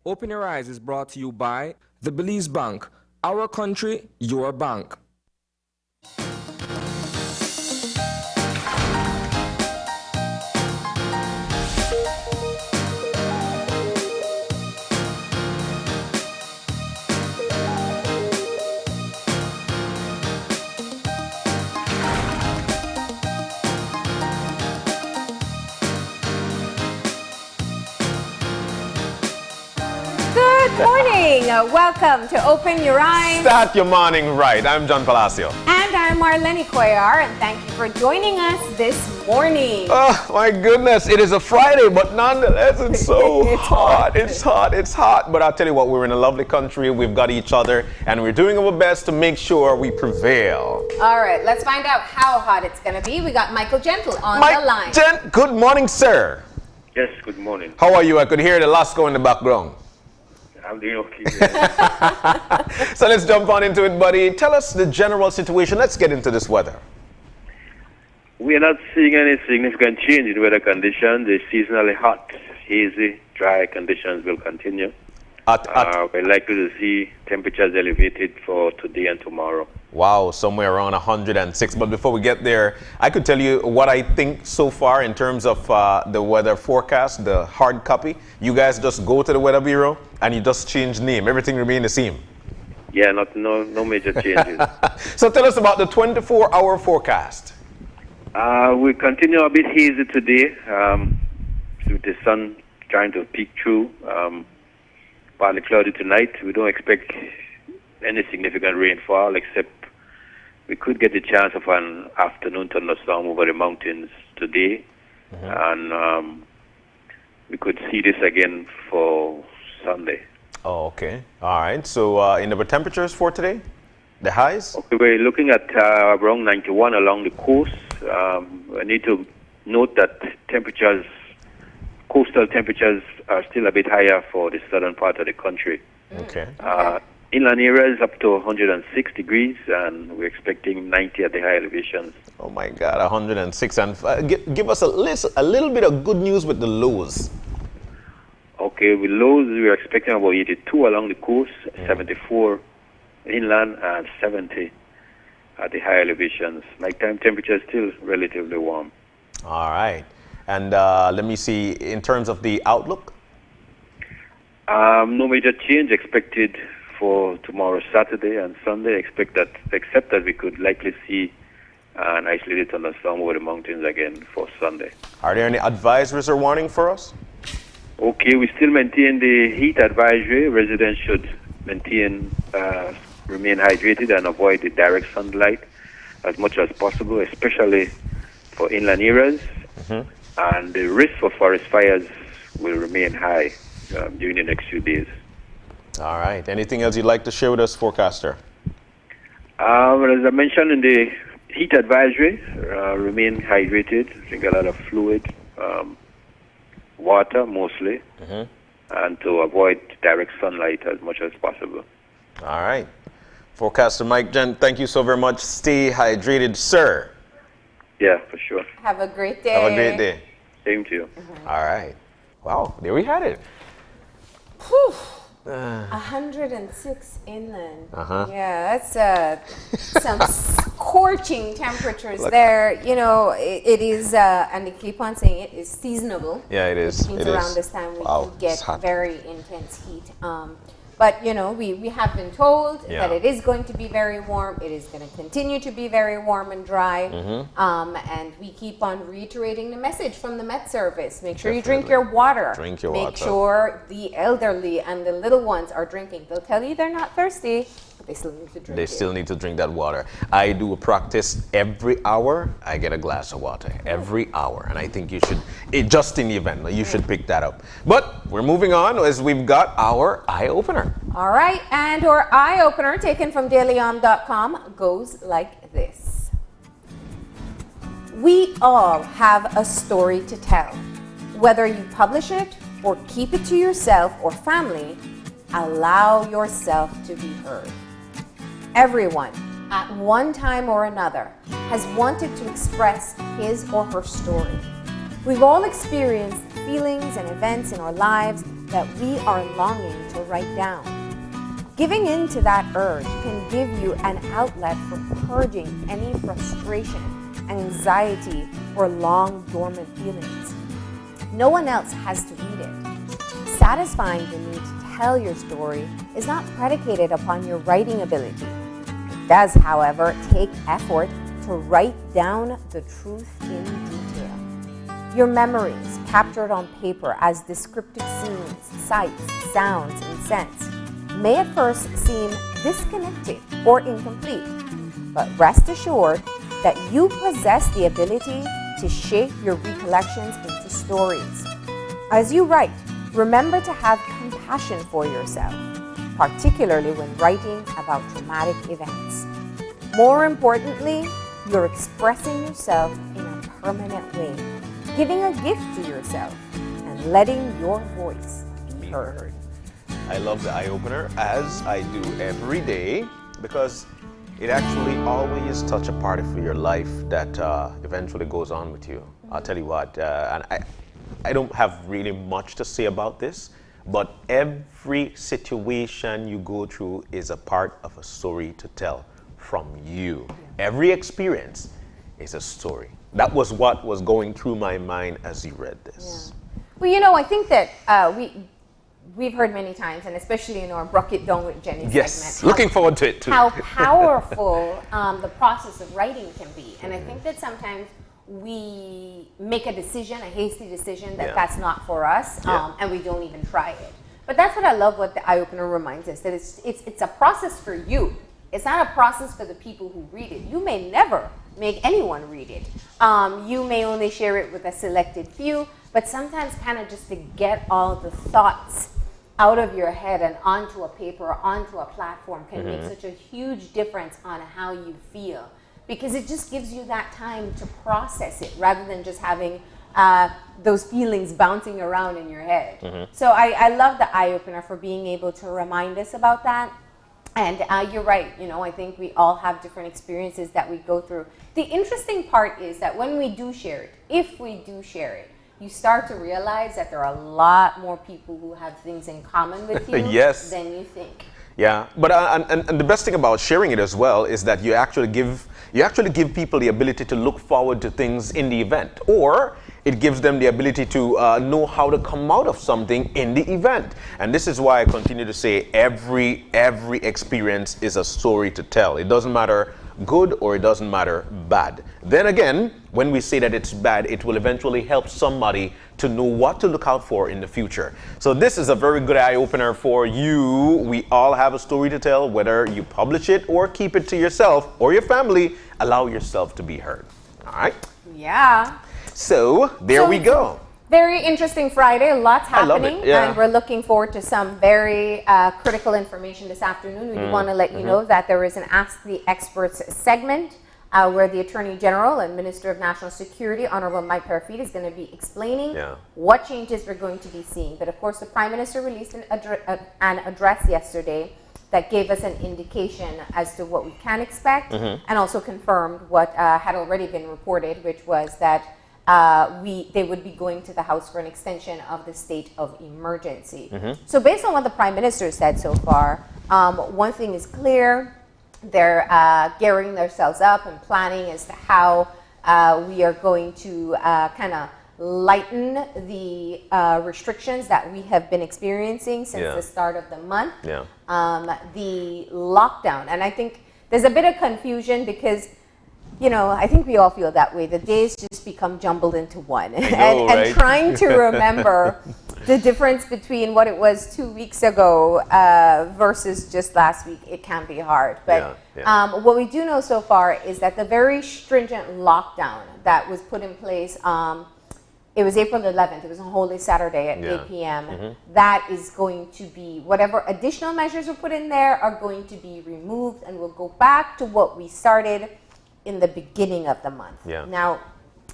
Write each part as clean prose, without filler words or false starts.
Open Your Eyes is brought to you by the Belize Bank. Our country, your bank. Good morning. Welcome to Open Your Eyes. Start your morning right. I'm John Palacio. And I'm Marlene Cuellar, and thank you for joining us this morning. Oh, my goodness. It is a Friday, but nonetheless, it's so hot. It's hot. It's hot. But I'll tell you what, we're in a lovely country. We've got each other, and we're doing our best to make sure we prevail. All right, let's find out how hot it's going to be. We got Michael Gentle on the line. Gent, good morning, sir. Yes, good morning. How are you? I could hear the Lasco in the background. I'm doing okay. So let's jump on into it, buddy. Tell us the general situation. Let's get into this weather. We are not seeing any significant change in weather conditions. The seasonally hot, hazy, dry conditions will continue. We're likely to see temperatures elevated for today and tomorrow. Wow, somewhere around 106. But before we get there, I could tell you what I think so far in terms of the weather forecast, the hard copy. You guys just go to the Weather Bureau and you just change name. Everything remain the same. Yeah, no major changes. So tell us about the 24-hour forecast. We continue a bit hazy today, with the sun trying to peek through. Partly cloudy tonight. We don't expect any significant rainfall, except we could get the chance of an afternoon thunderstorm over the mountains today. And we could see this again for Sunday. Oh, okay. All right. So in the temperatures for today, the highs? Okay, we're looking at around 91 along the coast. I need to note that coastal temperatures are still a bit higher for the southern part of the country. Okay. Inland areas up to 106 degrees, and we're expecting 90 at the high elevations. Oh my God, 106. And give us a little bit of good news with the lows. Okay, with lows, we're expecting about 82 along the coast, 74 inland, and 70 at the high elevations. Nighttime temperature is still relatively warm. All right. And let me see, in terms of the outlook? No major change expected for tomorrow, Saturday and Sunday, except that we could likely see an isolated thunderstorm over the mountains again for Sunday. Are there any advisories or warning for us? Okay, we still maintain the heat advisory. Residents should remain hydrated and avoid the direct sunlight as much as possible, especially for inland areas. And the risk for forest fires will remain high during the next few days. All right. Anything else you'd like to share with us, forecaster? Well, as I mentioned in the heat advisory, remain hydrated, drink a lot of fluid, water mostly, and to avoid direct sunlight as much as possible. All right. Forecaster Mike Gent, thank you so very much. Stay hydrated, sir. Yeah, for sure. Have a great day. Have a great day. Same to you. All right. Wow, there we had it. Whew. 106 inland. Yeah, that's some scorching temperatures there. You know, it is, and they keep on saying it is seasonable. Yeah, it is. Which means it around is. this time we Wow, do get very intense heat. But, you know, we have been told that it is going to be very warm. It is going to continue to be very warm and dry. And we keep on reiterating the message from the Met Service. Make sure you drink your water. Drink your water. Make sure the elderly and the little ones are drinking. They'll tell you they're not thirsty, but they still need to drink Still need to drink that water. I do a practice every hour. I get a glass of water every hour. And I think you should, just in the event, you should pick that up. But we're moving on as we've got our eye opener. All right, and our eye opener taken from dailyom.com goes like this. We all have a story to tell. Whether you publish it or keep it to yourself or family, allow yourself to be heard. Everyone, at one time or another, has wanted to express his or her story. We've all experienced feelings and events in our lives that we are longing to write down. Giving in to that urge can give you an outlet for purging any frustration, anxiety, or long dormant feelings. No one else has to read it. Satisfying the need to tell your story is not predicated upon your writing ability. It does, however, take effort to write down the truth in detail. Your memories, captured on paper as descriptive scenes, sights, sounds, and scents, may at first seem disconnected or incomplete, but rest assured that you possess the ability to shape your recollections into stories. As you write, remember to have compassion for yourself, particularly when writing about traumatic events. More importantly, you're expressing yourself in a permanent way, giving a gift to yourself, and letting your voice be heard. I love the eye-opener, as I do every day, because it actually always touches a part of your life that eventually goes on with you. I'll tell you what, and I don't have really much to say about this, but every situation you go through is a part of a story to tell from you. Every experience is a story. That was what was going through my mind as you read this. Yeah. Well, you know, I think that we've heard many times, and especially in our Brook It Down with Jenny segment. Looking forward to it too. How powerful the process of writing can be. And I think that sometimes we make a decision, a hasty decision, that that's not for us, and we don't even try it. But that's what I love, what the eye-opener reminds us, that it's a process for you. It's not a process for the people who read it. You may never make anyone read it. You may only share it with a selected few, but sometimes kind of just to get all the thoughts out of your head and onto a paper or onto a platform can make such a huge difference on how you feel, because it just gives you that time to process it rather than just having those feelings bouncing around in your head. So I love the eye-opener for being able to remind us about that. And you're right, you know, I think we all have different experiences that we go through. The interesting part is that when we do share it, if we do share it, you start to realize that there are a lot more people who have things in common with you than you think. Yeah, but and the best thing about sharing it as well is that you actually give people the ability to look forward to things in the event, or it gives them the ability to know how to come out of something in the event. And this is why I continue to say every experience is a story to tell. It doesn't matter good or it doesn't matter bad. Then again, when we say that it's bad, it will eventually help somebody to know what to look out for in the future. So this is a very good eye-opener for you. We all have a story to tell, whether you publish it or keep it to yourself or your family. Allow yourself to be heard. All right? Yeah. So there we go. Very interesting Friday, lots happening, I love it, yeah. And we're looking forward to some very critical information this afternoon. We want to let you know that there is an Ask the Experts segment where the Attorney General and Minister of National Security, Honorable Mike Parafit, is going to be explaining what changes we're going to be seeing. But of course, the Prime Minister released an address yesterday that gave us an indication as to what we can expect, and also confirmed what had already been reported, which was that they would be going to the House for an extension of the state of emergency. So based on what the Prime Minister said so far, one thing is clear. They're gearing themselves up and planning as to how we are going to kind of lighten the restrictions that we have been experiencing since the start of the month. The lockdown. And I think there's a bit of confusion because, you know, I think we all feel that way. The days just become jumbled into one. And trying to remember the difference between what it was 2 weeks ago versus just last week, it can be hard. But what we do know so far is that the very stringent lockdown that was put in place, it was April 11th. It was on Holy Saturday at 8 p.m. That is going to be, whatever additional measures were put in there are going to be removed, and we'll go back to what we started in the beginning of the month. Now,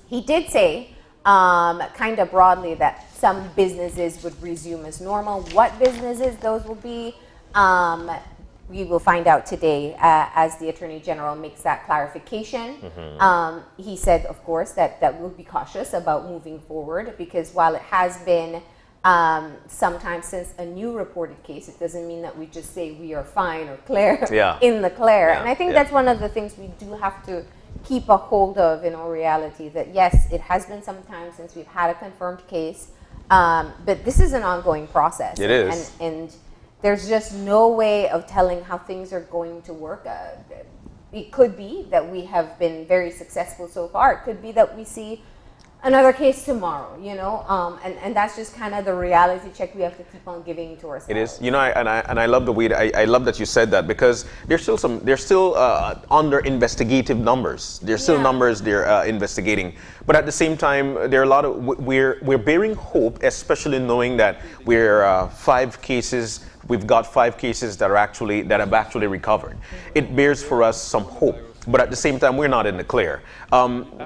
he did say, kind of broadly, that some businesses would resume as normal. What businesses those will be, we will find out today as the Attorney General makes that clarification. He said, of course, that we'll be cautious about moving forward, because while it has been Sometimes since a new reported case, it doesn't mean that we just say we are fine or clear Yeah. in the clear. Yeah. And I think Yeah. that's one of the things we do have to keep a hold of in our reality, that yes, it has been some time since we've had a confirmed case, but this is an ongoing process. It is. And there's just no way of telling how things are going to work. It could be that we have been very successful so far. It could be that we see another case tomorrow, you know, and that's just kind of the reality check we have to keep on giving to ourselves. It is, you know, I love the way I love that you said that, because there's still under investigative numbers. There's still Yeah. numbers they're investigating, but at the same time, there are a lot of we're bearing hope, especially knowing that we're 5 cases. We've got 5 cases that have actually recovered. It bears for us some hope. But at the same time, we're not in the clear.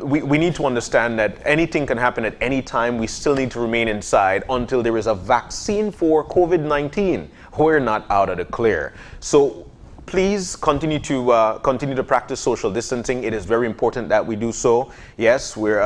We need to understand that anything can happen at any time. We still need to remain inside until there is a vaccine for COVID-19. We're not out of the clear. So please continue to practice social distancing. It is very important that we do so. Yes, we're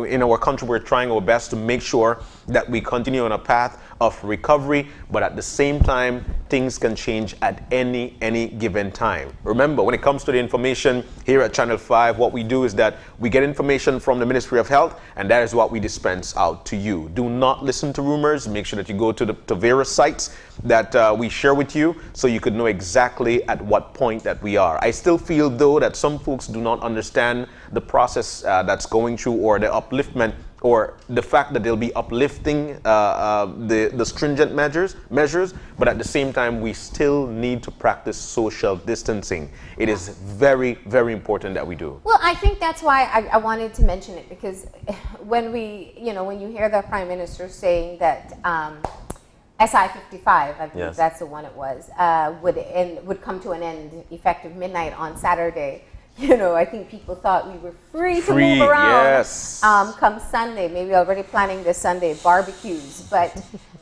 in our country. We're trying our best to make sure that we continue on a path of recovery, but at the same time, things can change at any given time. Remember, when it comes to the information here at Channel 5, what we do is that we get information from the Ministry of Health, and that is what we dispense out to you. Do not listen to rumors. Make sure that you go to various sites that we share with you, so you could know exactly at what point that we are. I still feel, though, that some folks do not understand the process that's going through, or the upliftment, or the fact that they'll be uplifting the stringent measures, but at the same time, we still need to practice social distancing. It is very, very important that we do. Well, I think that's why I wanted to mention it, because when you hear the Prime Minister saying that SI 55, I believe Yes. that's the one it was, would come to an end effective midnight on Saturday. You know, I think people thought we were free to move around. Yes. Come Sunday, maybe already planning this Sunday barbecues, but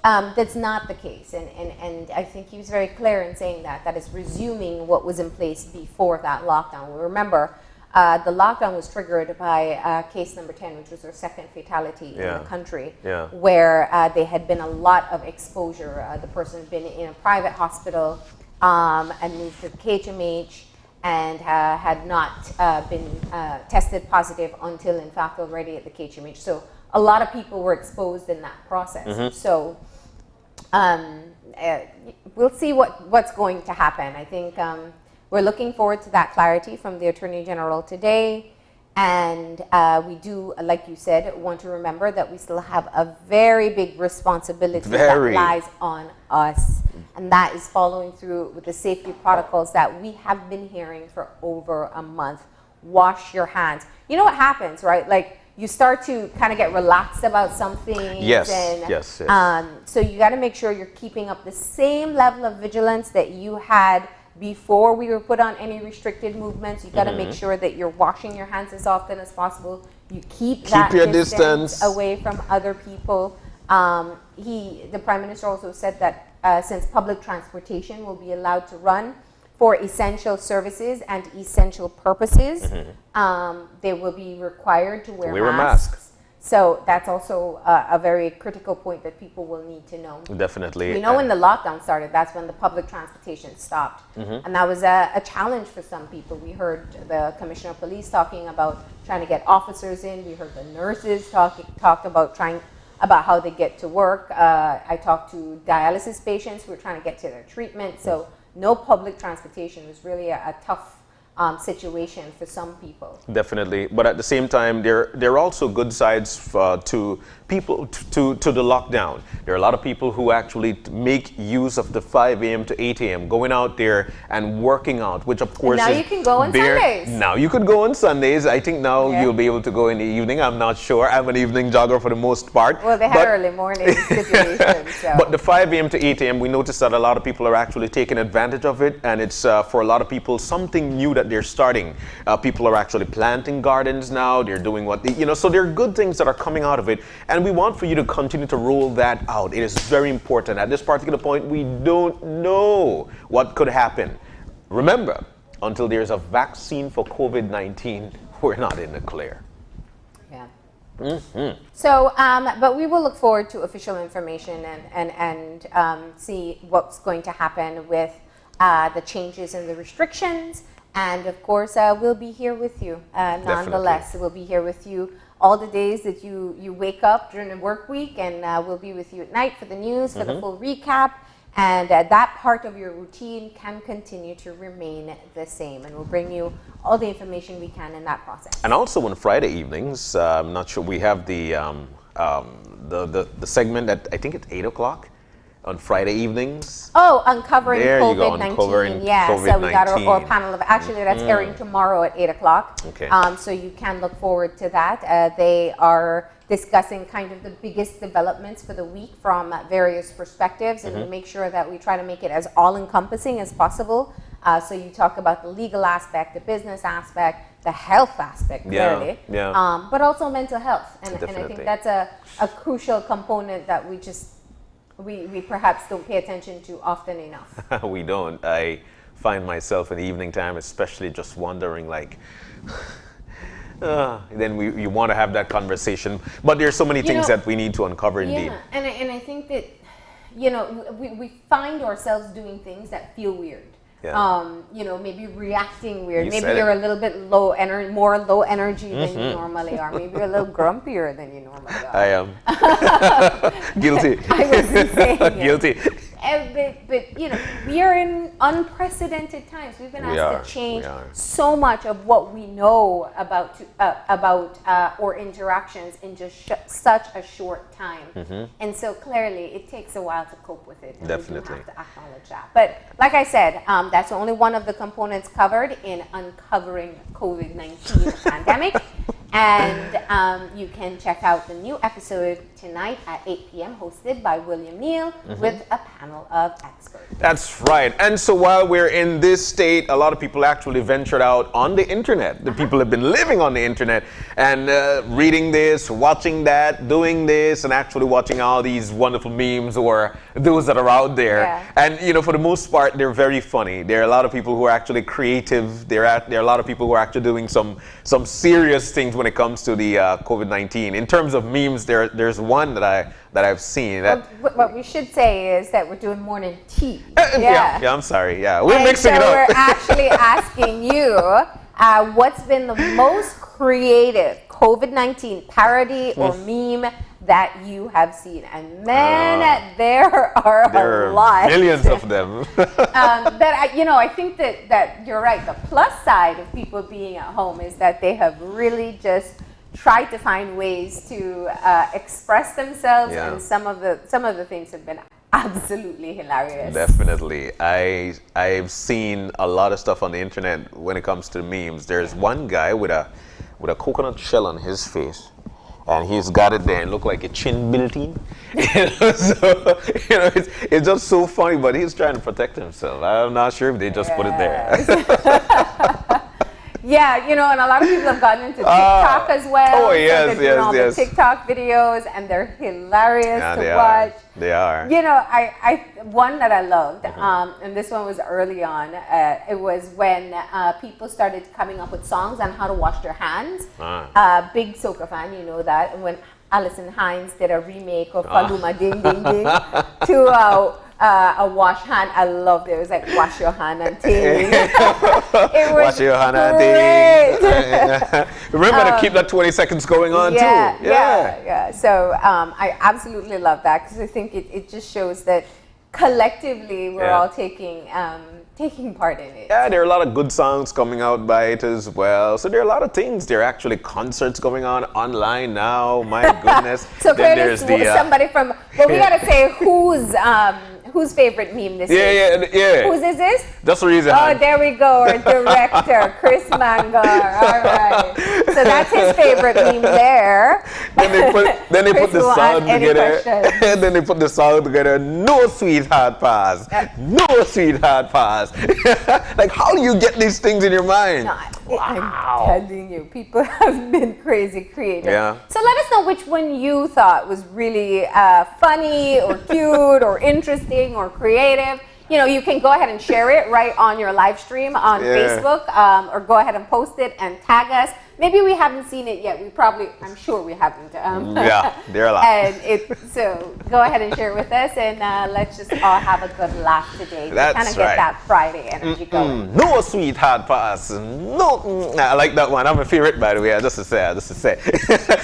that's not the case. And I think he was very clear in saying that is resuming what was in place before that lockdown. We remember the lockdown was triggered by case number 10, which was our second fatality in the country, where there had been a lot of exposure. The person had been in a private hospital and moved to the KHMH, and had not been tested positive until, in fact, already at the KHMH. So a lot of people were exposed in that process. So we'll see what's going to happen. I think we're looking forward to that clarity from the Attorney General today. And we do, like you said, want to remember that we still have a very big responsibility that lies on us. And that is following through with the safety protocols that we have been hearing for over a month. Wash your hands. You know what happens, right? Like, you start to kind of get relaxed about something. Yes. So you got to make sure you're keeping up the same level of vigilance that you had before we were put on any restricted movements. You got to make sure that you're washing your hands as often as possible. You keep that your distance away from other people. The Prime Minister also said that since public transportation will be allowed to run for essential services and essential purposes, they will be required to wear masks. So that's also a very critical point that people will need to know. Definitely. You know, when the lockdown started, that's when the public transportation stopped. And that was a challenge for some people. We heard the Commissioner of Police talking about trying to get officers in. We heard the nurses talk about how they get to work. I talked to dialysis patients who were trying to get to their treatment. So no public transportation was really a tough situation for some people. Definitely, but at the same time, there are also good sides to people to the lockdown. There are a lot of people who actually make use of the 5 a.m. to 8 a.m. going out there and working out, which of course now you can go on Sundays. Now you could go on Sundays. I think now you'll be able to go in the evening. I'm not sure. I'm an evening jogger for the most part. Well, they had early morning situation. So. But the 5 a.m. to 8 a.m. we noticed that a lot of people are actually taking advantage of it, and it's for a lot of people something new that they're starting. People are actually planting gardens now. They're doing so there are good things that are coming out of it, and we want for you to continue to roll that out. It is very important. At this particular point, we don't know what could happen. Remember, until there's a vaccine for COVID-19, we're not in the clear. Yeah. So, but we will look forward to official information and see what's going to happen with the changes in the restrictions. And of course, we'll be here with you nonetheless. We'll be here with you all the days that you wake up during the work week, and we'll be with you at night for the news, for the full recap. And that part of your routine can continue to remain the same. And we'll bring you all the information we can in that process. And also on Friday evenings, I'm not sure, we have the segment at, I think it's 8 o'clock on Friday evenings. Oh, uncovering There you go, COVID-19. uncovering Yeah, so we got our COVID-19. panel of, actually that's airing tomorrow at 8 o'clock. Okay. So you can look forward to that. They are discussing kind of the biggest developments for the week from various perspectives, and we make sure that we try to make it as all-encompassing as possible. So you talk about the legal aspect, the business aspect, the health aspect, clearly, but also mental health. And I think that's a crucial component that we perhaps don't pay attention to often enough. We don't. I find myself in the evening time, especially just wondering, like, then you want to have that conversation. But there's so many things that we need to uncover indeed. Yeah, and I think that, we find ourselves doing things that feel weird. Yeah. Maybe reacting weird. You Maybe said you're it. a little bit more low energy than you normally are. Maybe you're a little grumpier than you normally are. I am. Guilty. I wasn't saying it. Guilty. But we are in unprecedented times. We've been asked to change we are. so much of what we know about our interactions in just such a short time. And so clearly it takes a while to cope with it. And Definitely. we do have to acknowledge that. But like I said, that's only one of the components covered in uncovering COVID-19 pandemic. And you can check out the new episode tonight at 8 p.m. hosted by William Neal with a panel of experts. That's right. And so while we're in this state, a lot of people actually ventured out on the internet. The people have been living on the internet and reading this, watching that, doing this, and actually watching all these wonderful memes or those that are out there. Yeah. And, for the most part, they're very funny. There are a lot of people who are actually creative. There are a lot of people who are actually doing some serious things when it comes to the COVID-19. In terms of memes, there's one that I've seen. What we should say is that we're doing morning tea. Yeah, I'm sorry. Yeah, we're And mixing so it up. we're actually asking you what's been the most creative COVID-19 parody or meme that you have seen. And man, there are a lot. Millions of them. I think that you're right. The plus side of people being at home is that they have really just tried to find ways to express themselves, and some of the things have been absolutely hilarious. Definitely. I've seen a lot of stuff on the internet when it comes to memes. There's one guy with a coconut shell on his face, and he's got it there and look like a chin built in. It's just so funny, but he's trying to protect himself. I'm not sure if they just put it there. Yeah, and a lot of people have gotten into TikTok as well. Oh, yes, so they're doing all yes. the TikTok videos, and they're hilarious They to watch. They are. I one that I loved, and this one was early on. It was when people started coming up with songs on how to wash their hands. Big soca fan, you know that. And when Alison Hines did a remake of Paluma Ding Ding Ding to a wash hand. I loved it. It was like wash your hand and ting. It was Wash your hand and great. Remember to keep that 20 seconds going on too. Yeah. So I absolutely love that because I think it just shows that collectively we're all taking part in it. Yeah, there are a lot of good songs coming out by it as well. So there are a lot of things. There are actually concerts going on online now. My goodness. So Then clearly there's the somebody from. Well, we gotta say whose favorite meme this is. Yeah. Whose is this? Just raise your Oh, hand. there we go. Our director, Chris Mangar. All right. So that's his favorite meme there. Then they put Chris the will song ask any together. questions. And then they put the song together. No sweetheart pass. No sweetheart pass. Like, how do you get these things in your mind? I'm telling you, people have been crazy creative. Yeah. So let us know which one you thought was really funny or cute or interesting or creative. You can go ahead and share it right on your live stream on Facebook, or go ahead and post it and tag us. Maybe we haven't seen it yet. I'm sure we haven't. Yeah, there are a lot. So go ahead and share it with us, and let's just all have a good laugh today to That's kind of get right. that Friday energy going. No sweetheart for us. No. I like that one. I'm a favorite, by the way. Just to say.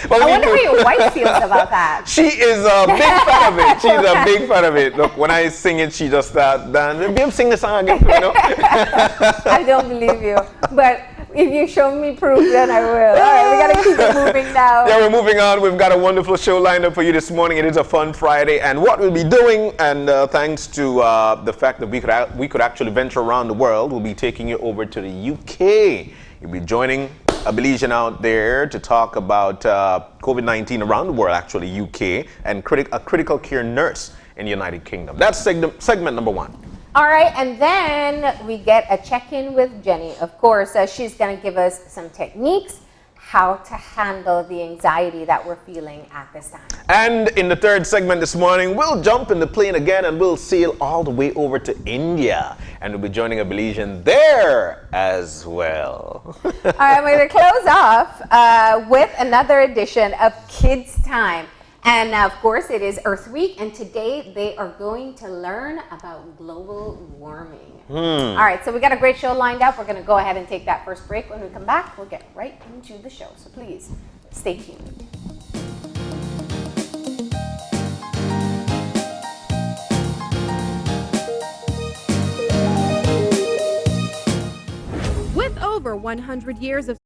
But I wonder how your wife feels about that. She is a big fan of it. She's a big fan of it. Look, when I sing it, she just starts dancing. Babe, sing the song again, you know? I don't believe you, but if you show me proof, then I will. All right, we gotta keep it moving now. Yeah, we're moving on. We've got a wonderful show lined up for you this morning. It is a fun Friday, and what we'll be doing, and thanks to the fact that we could actually venture around the world, we'll be taking you over to the UK. You'll be joining a Belizean out there to talk about COVID-19 around the world, actually UK, and a critical care nurse in the United Kingdom. That's segment number one. All right, and then we get a check-in with Jenny. Of course, she's going to give us some techniques how to handle the anxiety that we're feeling at this time. And in the third segment this morning, we'll jump in the plane again and we'll sail all the way over to India. And we'll be joining a Belizean there as well. All right, we're going to close off with another edition of Kids Time. And of course, it is Earth Week, and today they are going to learn about global warming. All right, so we got a great show lined up. We're going to go ahead and take that first break. When we come back, we'll get right into the show. So please stay tuned. With over 100 years of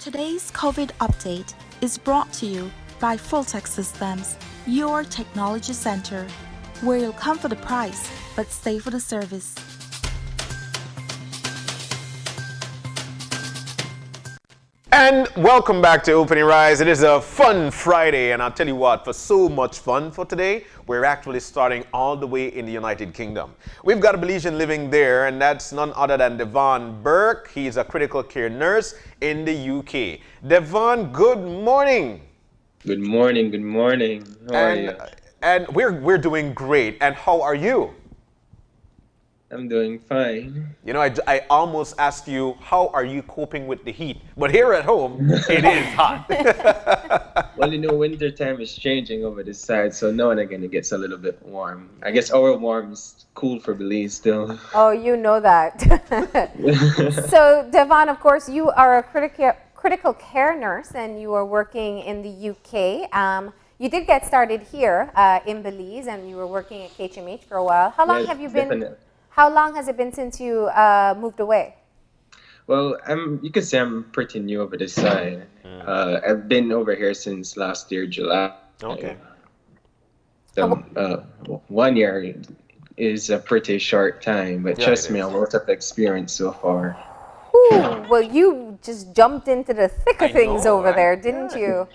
Today's COVID update is brought to you by Fulltech Systems, your technology center, where you'll come for the price but stay for the service. And welcome back to Opening Rise. It is a fun Friday, and I'll tell you what, for so much fun for today, we're actually starting all the way in the United Kingdom. We've got a Belizean living there, and that's none other than Devon Burke. He's a critical care nurse in the UK. Devon, good morning. Good morning, good morning. How are you? And we're doing great. And how are you? I'm doing fine. You know, I almost asked you, how are you coping with the heat? But here at home, it is hot. Well, you know, winter time is changing over this side, so now and again it gets a little bit warm. I guess our warm is cool for Belize still. Oh, you know that. So, Devon, of course, you are a critical care nurse and you are working in the UK. You did get started here in Belize and you were working at KHMH for a while. How long Yes, have you been? definitely. How long has it been since you moved away? Well, you could say I'm pretty new over this side. I've been over here since last year, July. Okay. So, 1 year is a pretty short time, but Yeah, trust it me, is. a lot of experience so far. Ooh, well, you just jumped into the thick of things over there, didn't you?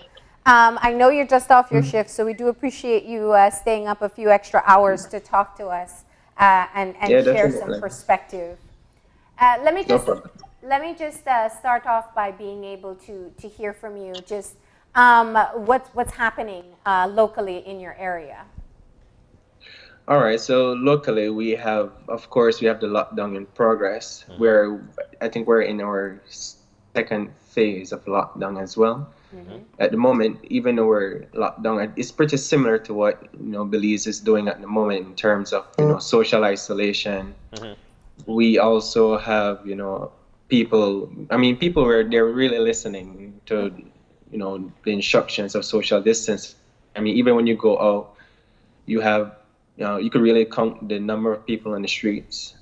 I know you're just off your shift, so we do appreciate you staying up a few extra hours to talk to us and Yeah, share definitely. some perspective. Let me No just problem. start off by being able to hear from you just what's happening locally in your area. All right, so locally we have, of course, we have the lockdown in progress, where I think we're in our second phase of lockdown as well. At the moment, even though we're locked down, it's pretty similar to what Belize is doing at the moment in terms of social isolation. We also have people. I mean, people where they're really listening to the instructions of social distance. I mean, even when you go out, you have you could really count the number of people on the streets.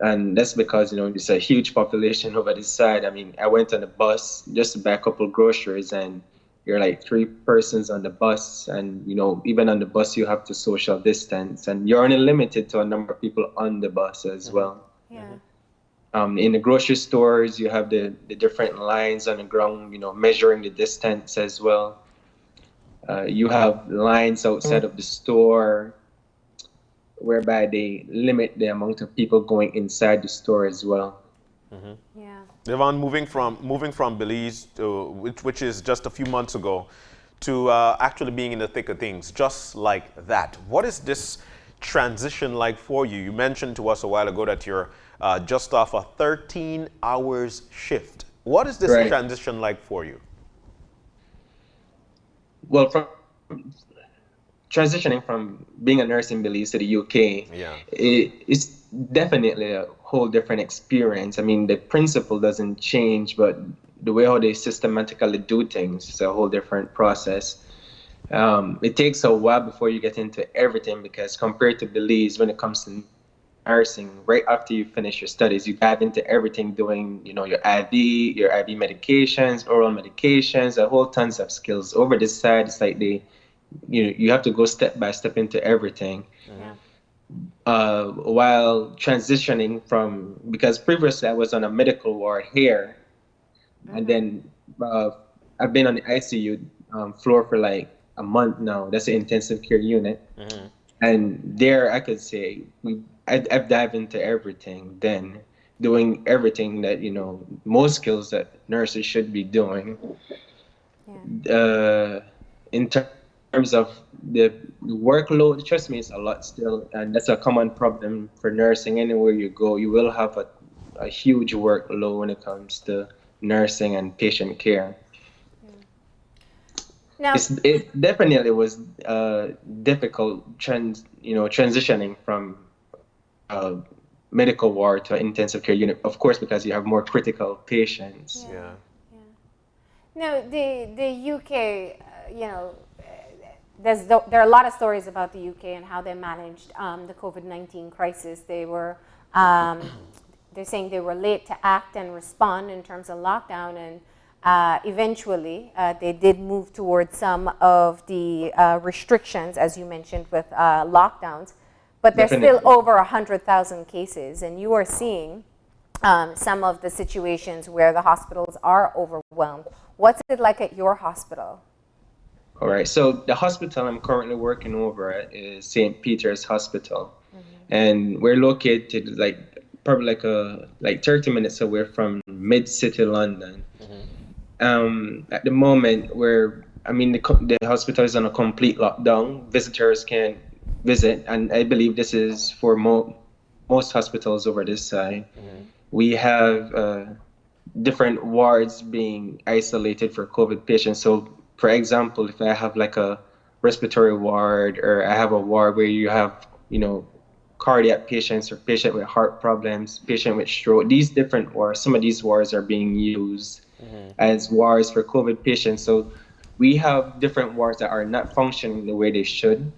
And that's because, it's a huge population over this side. I mean, I went on a bus just to buy a couple groceries and you're like 3 persons on the bus. And, even on the bus, you have to social distance and you're only limited to a number of people on the bus as well. Yeah. In the grocery stores, you have the different lines on the ground, measuring the distance as well. You have lines outside of the store, whereby they limit the amount of people going inside the store as well. Yeah. Devon, moving from Belize, to, which is just a few months ago, to actually being in the thick of things, just like that. What is this transition like for you? You mentioned to us a while ago that you're just off a 13 hours shift. What is this Right. transition like for you? Well, from transitioning from being a nurse in Belize to the UK, Yeah. it's definitely a whole different experience. I mean, the principle doesn't change, but the way how they systematically do things is a whole different process. It takes a while before you get into everything because compared to Belize, when it comes to nursing, right after you finish your studies, you dive into everything doing, your IV medications, oral medications, a whole tons of skills. Over this side, it's like you have to go step by step into everything. While transitioning from, because previously I was on a medical ward here, and then I've been on the ICU floor for like a month now. That's the intensive care unit. And there I could say I've dived into everything then, doing everything that, most skills that nurses should be doing. In terms of the workload, trust me, it's a lot still, and that's a common problem for nursing. Anywhere you go, you will have a huge workload when it comes to nursing and patient care. Now, It definitely was difficult transitioning from medical ward to intensive care unit, of course, because you have more critical patients. Yeah. no, the UK, there are a lot of stories about the UK and how they managed the COVID-19 crisis. They were, they're saying they were late to act and respond in terms of lockdown, and Eventually, they did move towards some of the restrictions, as you mentioned, with lockdowns, but there's still Definitely. over 100,000 cases, and you are seeing some of the situations where the hospitals are overwhelmed. What's it like at your hospital? All right. So the hospital I'm currently working over at is St. Peter's Hospital, and we're located probably like 30 minutes away from mid city London. At the moment, the hospital is on a complete lockdown. Visitors can't visit, and I believe this is for most hospitals over this side. We have different wards being isolated for COVID patients. So, for example, if I have like a respiratory ward, or I have a ward where you have, cardiac patients or patient with heart problems, patient with stroke, these different wards, some of these wards are being used as wards for COVID patients. So we have different wards that are not functioning the way they should.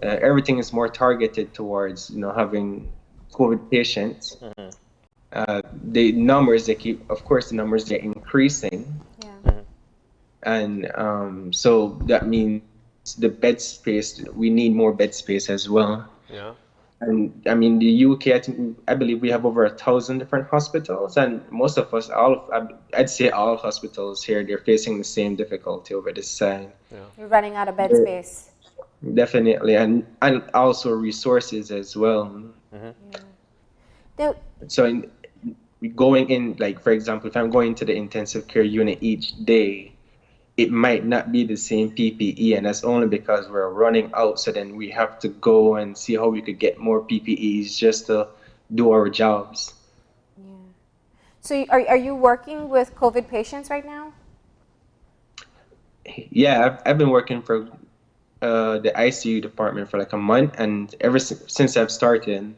Everything is more targeted towards, having COVID patients. The numbers the numbers they're increasing. And so that means the bed space, we need more bed space as well. Yeah. And the UK, I believe we have over 1,000 different hospitals, and most of us, I'd say all hospitals here, they're facing the same difficulty over this side. You're running out of bed space. Definitely, and also resources as well. Now, So going in, like for example, if I'm going to the intensive care unit each day, it might not be the same PPE, and that's only because we're running out. So then we have to go and see how we could get more PPEs just to do our jobs. so are you working with COVID patients right now? Yeah, I've been working for the ICU department for like a month, and ever since I've started,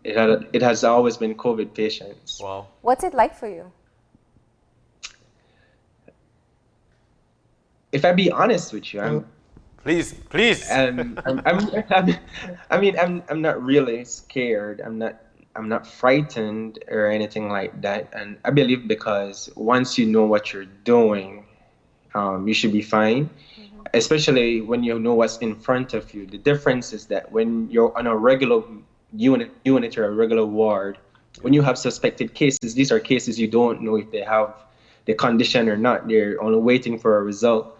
it has always been COVID patients. Wow. What's it like for you? If I be honest with you, Please. I'm not really scared. I'm not frightened or anything like that. And I believe because once you know what you're doing, you should be fine. Especially when you know what's in front of you. The difference is that when you're on a regular unit or a regular ward, when you have suspected cases, these are cases you don't know if they have the condition or not. They're only waiting for a result.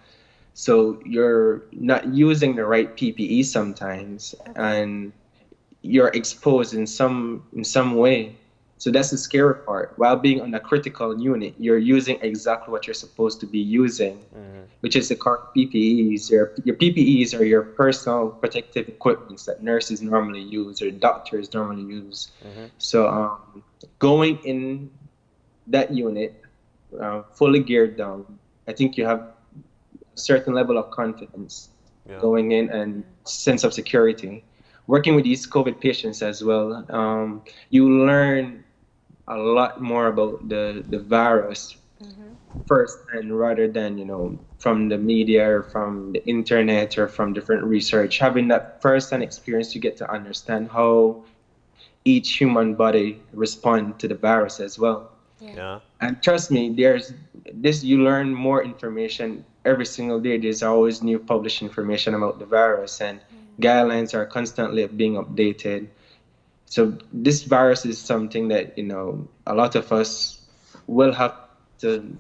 So you're not using the right PPE sometimes, and you're exposed in some way. So that's the scary part. While being on a critical unit, you're using exactly what you're supposed to be using, which is the correct PPEs. Your PPEs are your personal protective equipment that nurses normally use or doctors normally use. So going in that unit, fully geared down, I think you have a certain level of confidence going in and sense of security. Working with these COVID patients as well, you learn a lot more about the virus first, and rather than from the media or from the internet or from different research. Having that first-hand experience, you get to understand how each human body responds to the virus as well. Yeah. And trust me, you learn more information every single day. There's always new published information about the virus, and guidelines are constantly being updated. So this virus is something that a lot of us will have to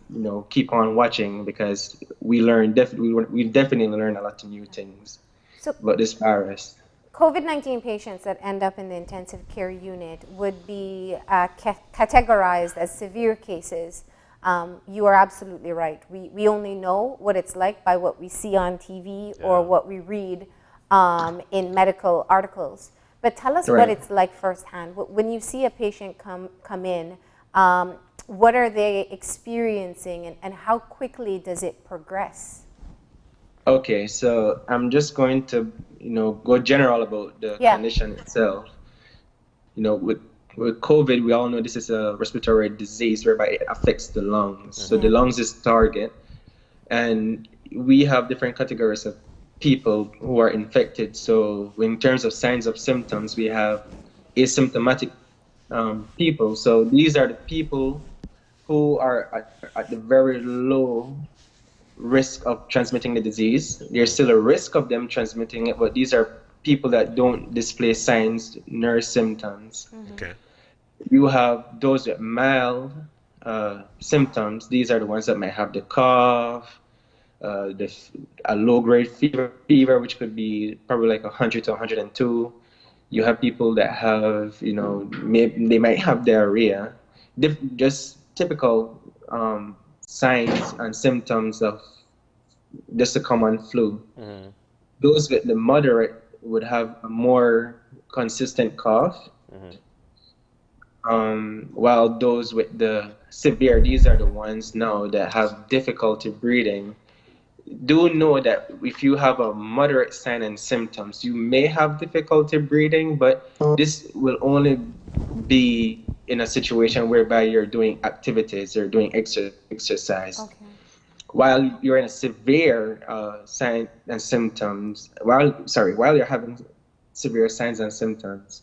keep on watching, because we definitely learn a lot of new things about this virus. COVID-19 patients that end up in the intensive care unit would be categorized as severe cases. You are absolutely right. We only know what it's like by what we see on TV or what we read in medical articles. But tell us what it's like firsthand. When you see a patient come in, what are they experiencing, and how quickly does it progress? Okay, so I'm just going to, go general about the condition itself. With COVID, we all know this is a respiratory disease whereby it affects the lungs. So the lungs is target, and we have different categories of people who are infected. So in terms of signs of symptoms, we have asymptomatic people. So these are the people who are at the very low risk of transmitting the disease. There's still a risk of them transmitting it, but these are people that don't display signs nor symptoms. Okay. You have those with mild symptoms. These are the ones that might have the cough, a low-grade fever, which could be probably like 100 to 102. You have people that have, they might have diarrhea, just typical signs and symptoms of just a common flu. Those with the moderate would have a more consistent cough, while those with the severe, these are the ones now that have difficulty breathing. Do know that if you have a moderate sign and symptoms, you may have difficulty breathing, but this will only be in a situation whereby you're doing activities or doing exercise. Okay. While you're in a severe sign and symptoms, while you're having severe signs and symptoms,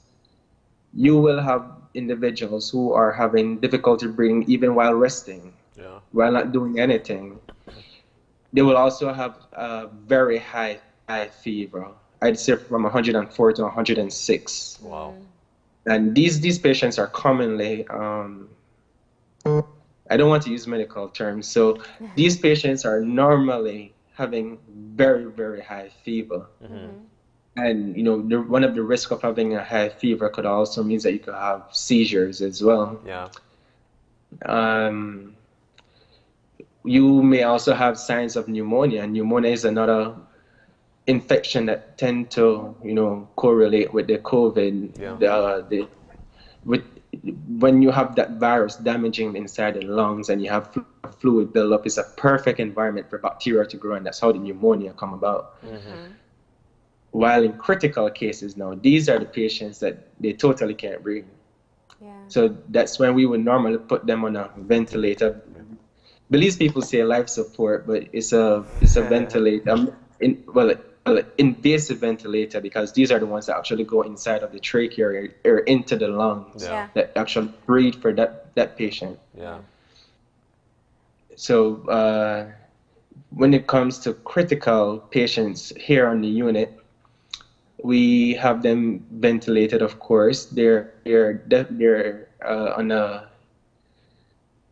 you will have individuals who are having difficulty breathing even while resting, while not doing anything. They will also have a very high fever. I'd say from 104 to 106. Wow. And these patients are commonly, I don't want to use medical terms, so these patients are normally having very, very high fever. And one of the risks of having a high fever could also mean that you could have seizures as well. Yeah. You may also have signs of pneumonia. Pneumonia is another infection that tend to, correlate with the COVID. Yeah. When you have that virus damaging inside the lungs and you have fluid buildup, it's a perfect environment for bacteria to grow, and that's how the pneumonia come about. While in critical cases now, these are the patients that they totally can't breathe. Yeah. So that's when we would normally put them on a ventilator. Belize people say life support, but it's a ventilator. Invasive ventilator, because these are the ones that actually go inside of the trachea or into the lungs that actually breathe for that patient. Yeah. So when it comes to critical patients here on the unit, we have them ventilated. Of course, they're on a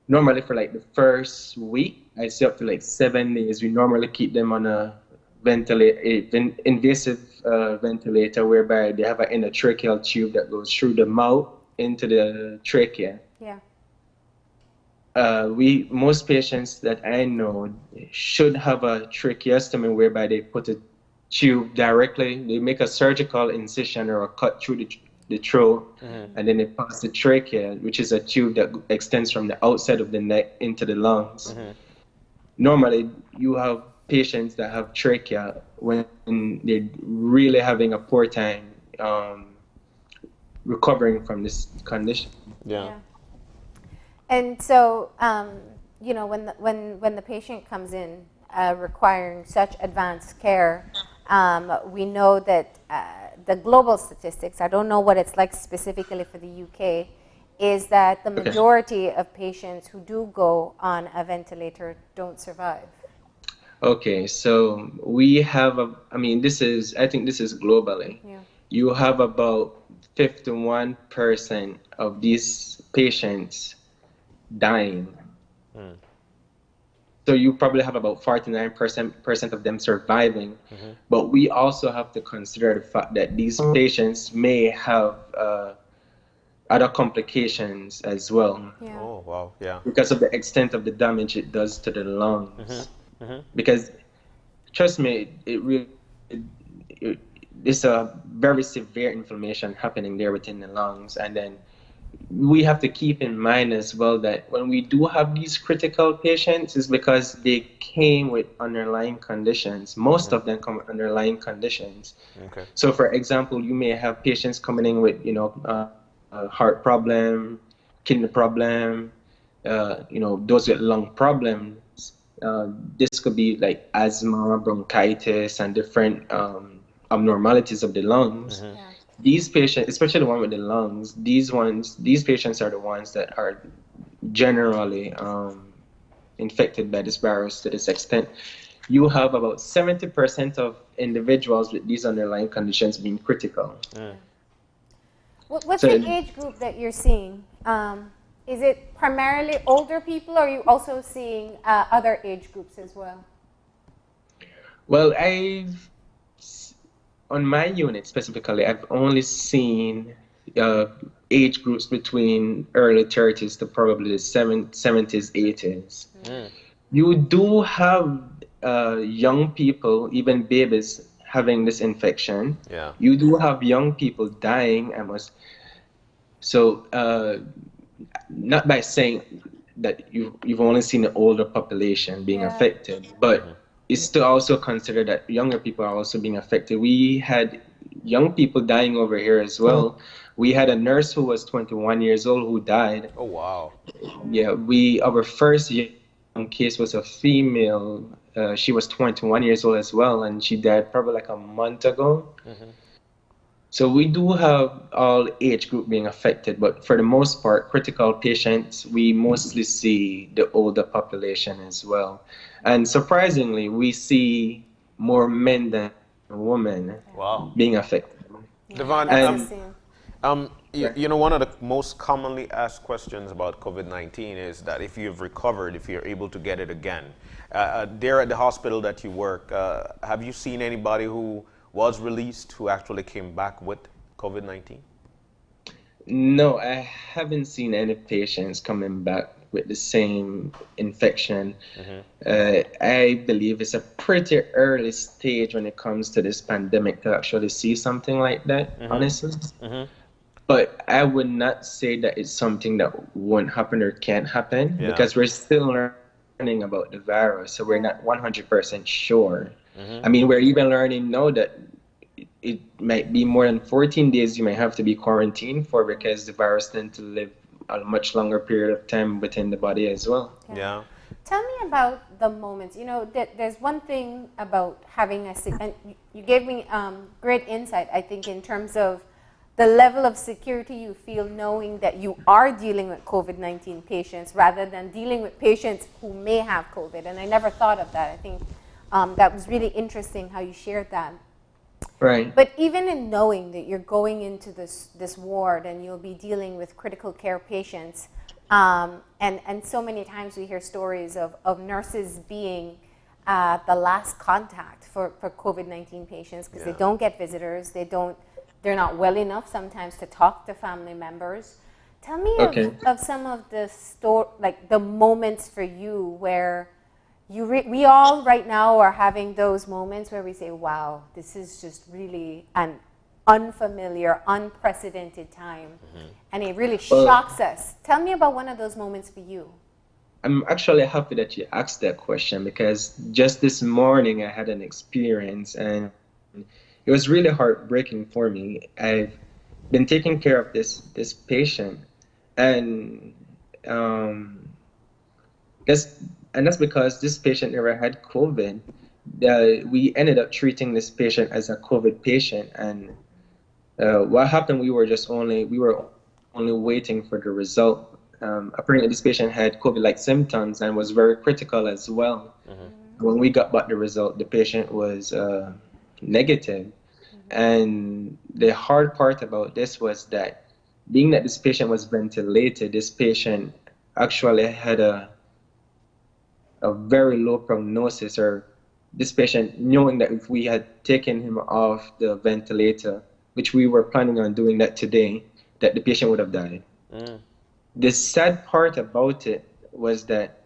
normally for like the first week, I'd say up to like 7 days. We normally keep them on a invasive ventilator, whereby they have an endotracheal tube that goes through the mouth into the trachea. Yeah. Most patients that I know should have a tracheostomy, whereby they put a tube directly. They make a surgical incision or a cut through the throat, and then they pass the trachea, which is a tube that extends from the outside of the neck into the lungs. Normally, you have patients that have trachea when they're really having a poor time recovering from this condition. Yeah. And so, when the patient comes in requiring such advanced care, we know that the global statistics, I don't know what it's like specifically for the UK, is that the majority of patients who do go on a ventilator don't survive. Okay, so we have I think this is globally. Yeah. You have about 51% of these patients dying. So you probably have about 49% of them surviving. But we also have to consider the fact that these patients may have other complications as well. Yeah. Oh, wow. Yeah. Because of the extent of the damage it does to the lungs. Because trust me, it's a very severe inflammation happening there within the lungs. And then we have to keep in mind as well that when we do have these critical patients, it's because they came with underlying conditions. Most of them come with underlying conditions. Okay. So for example, you may have patients coming in with a heart problem, kidney problem, those with lung problems. This could be like asthma, bronchitis, and different abnormalities of the lungs. Yeah. These patients, especially the one with the lungs, these patients are the ones that are generally infected by this virus to this extent, you have about 70% of individuals with these underlying conditions being critical. What's So- the age group that you're seeing? Is it primarily older people, or are you also seeing other age groups as well? Well, on my unit specifically, I've only seen age groups between early 30s to probably the 70s, 80s. You do have young people, even babies, having this infection. Yeah. You do have young people dying. So, not by saying that you've only seen the older population being Yeah. affected, but it's to also consider that younger people are also being affected. We had young people dying over here as well. We had a nurse who was 21 years old who died. Oh, wow. Yeah, our first young case was a female. She was 21 years old as well, and she died probably like a month ago. So we do have all age group being affected, but for the most part, critical patients, we mostly see the older population as well. And surprisingly, we see more men than women Wow. being affected. Devon, That's the same. you know, one of the most commonly asked questions about COVID-19 is that if you've recovered, if you're able to get it again. There at the hospital that you work, have you seen anybody who was released who actually came back with COVID-19? No, I haven't seen any patients coming back with the same infection. I believe it's a pretty early stage when it comes to this pandemic to actually see something like that, honestly. But I would not say that it's something that won't happen or can't happen because we're still learning about the virus, so we're not 100% sure. I mean, we're even learning now that it might be more than 14 days you might have to be quarantined for because the virus tends to live a much longer period of time within the body as well. Yeah. Tell me about the moments. You know, there's one thing about having and you gave me great insight, I think, in terms of the level of security you feel knowing that you are dealing with COVID-19 patients rather than dealing with patients who may have COVID. And I never thought of that. I think that was really interesting how you shared that. Right. But even in knowing that you're going into this ward and you'll be dealing with critical care patients, and so many times we hear stories of nurses being the last contact for COVID-19 patients because they don't get visitors, they're not well enough sometimes to talk to family members. Tell me of some of the the moments for you where we all right now are having those moments where we say, wow, this is just really an unfamiliar, unprecedented time. And it really shocks us. Tell me about one of those moments for you. I'm actually happy that you asked that question because just this morning I had an experience and it was really heartbreaking for me. I've been taking care of this patient and that's because this patient never had COVID. We ended up treating this patient as a COVID patient, and what happened? We were only waiting for the result. Apparently, this patient had COVID-like symptoms and was very critical as well. When we got back the result, the patient was negative. And the hard part about this was that, being that this patient was ventilated, this patient actually had a very low prognosis, or this patient, knowing that if we had taken him off the ventilator, which we were planning on doing that today, that the patient would have died. The sad part about it was that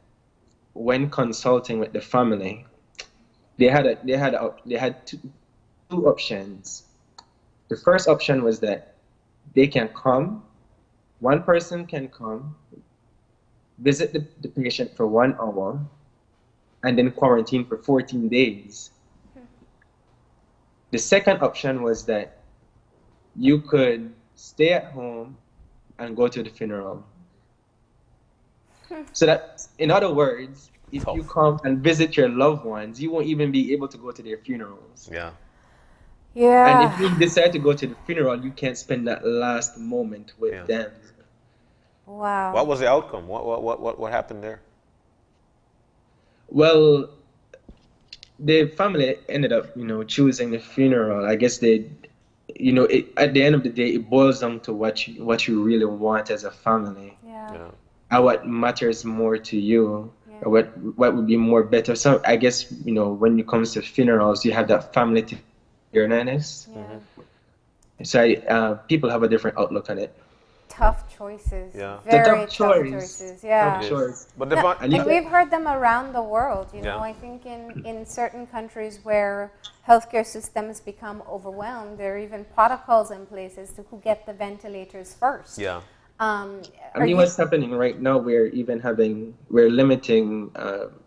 when consulting with the family, they had two options. The first option was that they can come, one person can come, visit the patient for 1 hour, and then quarantine for 14 days. The second option was that you could stay at home and go to the funeral. So that, in other words, if you come and visit your loved ones, you won't even be able to go to their funerals. Yeah. And if you decide to go to the funeral, you can't spend that last moment with them. Wow. What was the outcome? What happened there? Well, the family ended up, choosing the funeral. I guess they, at the end of the day, it boils down to what you really want as a family, Yeah. Yeah. and what matters more to you, Yeah. or what would be more better. So I guess, when it comes to funerals, you have that family togetherness. Yeah. So people have a different outlook on it. Tough choices. Yeah. It's a Very tough tough choice. choices. Yeah. Tough choice. But No, Devon, And you and can- we've heard them around the world. Yeah. I think in certain countries where healthcare systems become overwhelmed, there are even protocols in place as to who get the ventilators first. yeah. I Are mean, you- what's happening right now, we're limiting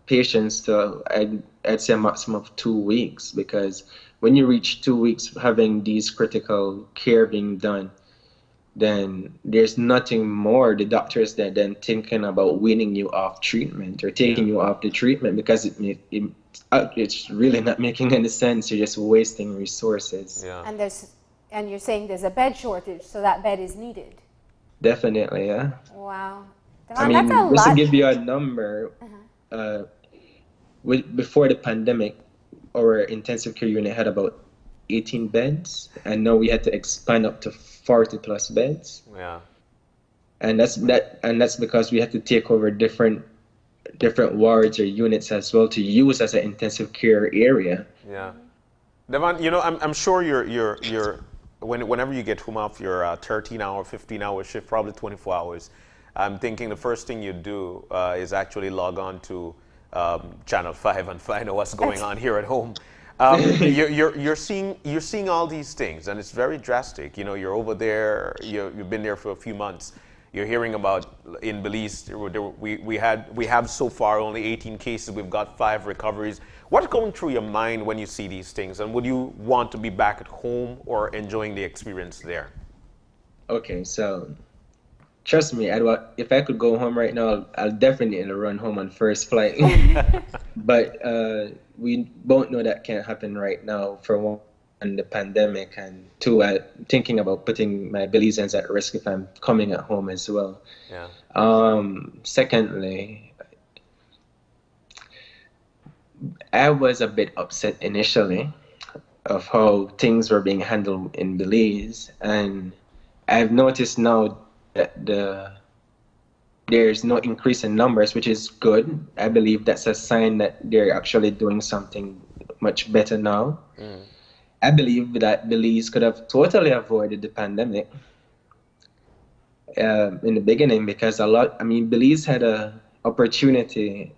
patients to, I'd say a maximum of 2 weeks, because when you reach 2 weeks having these critical care being done, then there's nothing more the doctors than thinking about weaning you off treatment or taking you off the treatment, because it's really not making any sense. You're just wasting resources. Yeah. and you're saying there's a bed shortage, so that bed is needed. Definitely, yeah. Wow. I Devon, mean, that's a just to lot. give you a number, before the pandemic, our intensive care unit had about 18 beds, and now we had to expand up to 40 plus beds, Yeah. and that's because we had to take over different wards or units as well to use as an intensive care area. Yeah. Devon, I'm sure whenever you get home off your 13-hour, 15-hour shift, probably 24 hours, I'm thinking the first thing you do is actually log on to Channel 5 and find out what's going on here at home. You're seeing all these things, and it's very drastic. You're over there. You've been there for a few months. You're hearing about in Belize. We have so far only 18 cases. We've got 5 recoveries. What's going through your mind when you see these things? And would you want to be back at home or enjoying the experience there? Okay, so trust me, if I could go home right now, I'll definitely run home on first flight. But we both know that can't happen right now, for one, the pandemic, and two, thinking about putting my Belizeans at risk if I'm coming at home as well. Yeah. Secondly, I was a bit upset initially of how things were being handled in Belize, and I've noticed now that there's no increase in numbers, which is good. I believe that's a sign that they're actually doing something much better now. I believe that Belize could have totally avoided the pandemic in the beginning, because Belize had an opportunity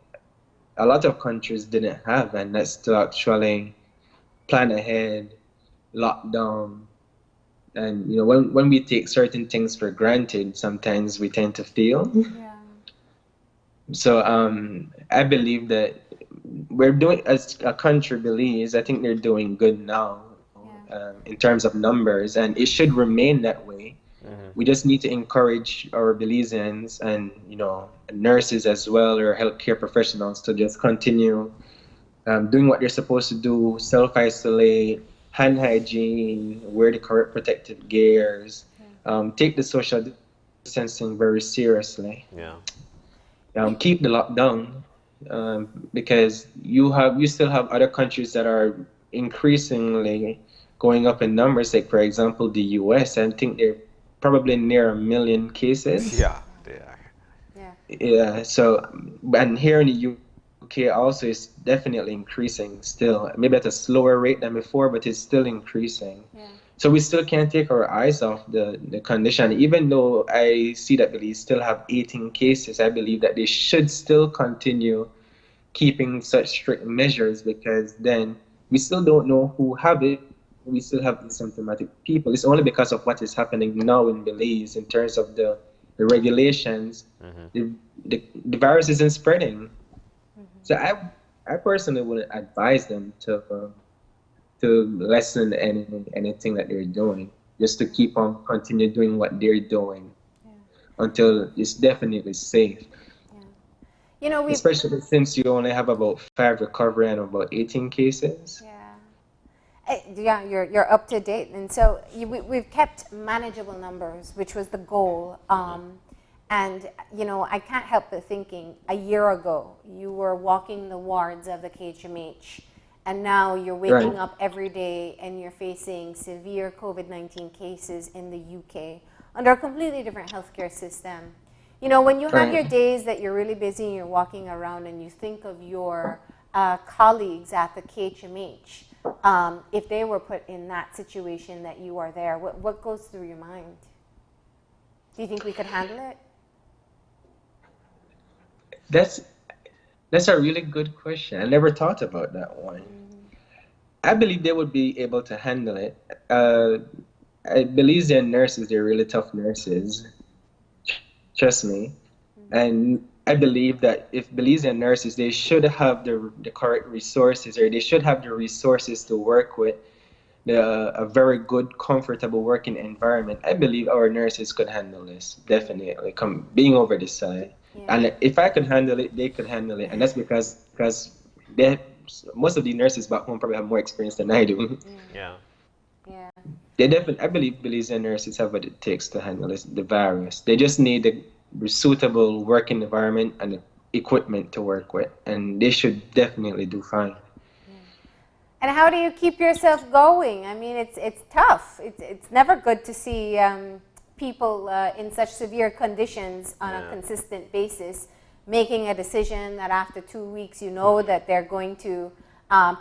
a lot of countries didn't have, and that's to actually plan ahead, lock down. And when we take certain things for granted, sometimes we tend to fail. Yeah. So I believe that we're doing, as a country, Belize, I think they're doing good now in terms of numbers, and it should remain that way. We just need to encourage our Belizeans and nurses as well, or healthcare professionals, to just continue doing what they're supposed to do: self-isolate, hand hygiene, wear the correct protective gears, take the social distancing very seriously. Yeah. Keep the lockdown, because you still have other countries that are increasingly going up in numbers. Like, for example, the US, I think they're probably near 1 million cases. Yeah, they are. Yeah. Yeah. So, and here in the UK also, is definitely increasing still. Maybe at a slower rate than before, but it's still increasing. Yeah. So we still can't take our eyes off the condition. Even though I see that Belize still have 18 cases, I believe that they should still continue keeping such strict measures, because then we still don't know who have it. We still have asymptomatic people. It's only because of what is happening now in Belize in terms of the regulations. The virus isn't spreading. So I personally wouldn't advise them to lessen anything that they're doing, just to keep on continue doing what they're doing until it's definitely safe. Especially since you only have about 5 recovery and about 18 cases. Yeah, you're up to date, and so we've kept manageable numbers, which was the goal. And, you know, I can't help but thinking, a year ago, you were walking the wards of the KHMH, and now you're waking Right. up every day and you're facing severe COVID-19 cases in the UK under a completely different healthcare system. You know, when you have Right. your days that you're really busy and you're walking around and you think of your colleagues at the KHMH, if they were put in that situation that you are there, what goes through your mind? Do you think we could handle it? That's a really good question. I never thought about that one. I believe they would be able to handle it. I believe they're nurses. They're really tough nurses. Trust me. And I believe that if Belizean nurses, they should have the correct resources, or they should have the resources to work with a very good, comfortable working environment. I believe our nurses could handle this, definitely, being over this side. And if I could handle it, they could handle it. And that's because they, most of the nurses back home probably have more experience than I do. Yeah. Yeah. They definitely, I believe Belizean nurses have what it takes to handle the virus. They just need the suitable working environment and the equipment to work with, and they should definitely do fine. And how do you keep yourself going? I mean, it's tough. It's never good to see people in such severe conditions on a consistent basis making a decision that after 2 weeks you know that they're going to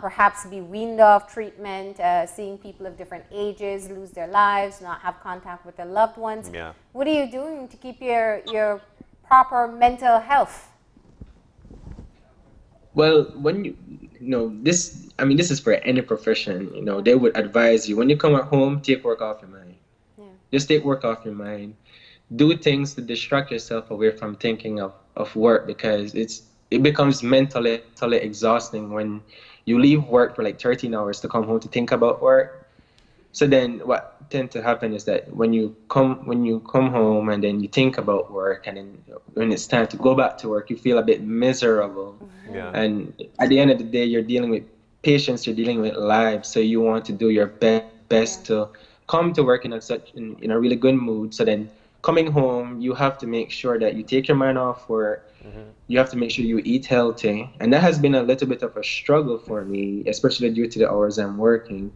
perhaps be weaned off treatment, seeing people of different ages lose their lives, not have contact with their loved ones. Yeah. What are you doing to keep your proper mental health? Well, when you know this, I mean, this is for any profession. You know, they would advise you when you come at home, take work off your mind. Yeah. Just take work off your mind. Do things to distract yourself away from thinking of work, because it becomes mentally exhausting when you leave work for like 13 hours to come home to think about work. So then what tends to happen is that when you come home and then you think about work, and then when it's time to go back to work, you feel a bit miserable. Yeah. And at the end of the day, you're dealing with patients, you're dealing with lives, so you want to do your best to come to work in a really good mood. So then coming home, you have to make sure that you take your mind off work. You have to make sure you eat healthy, and that has been a little bit of a struggle for me, especially due to the hours I'm working.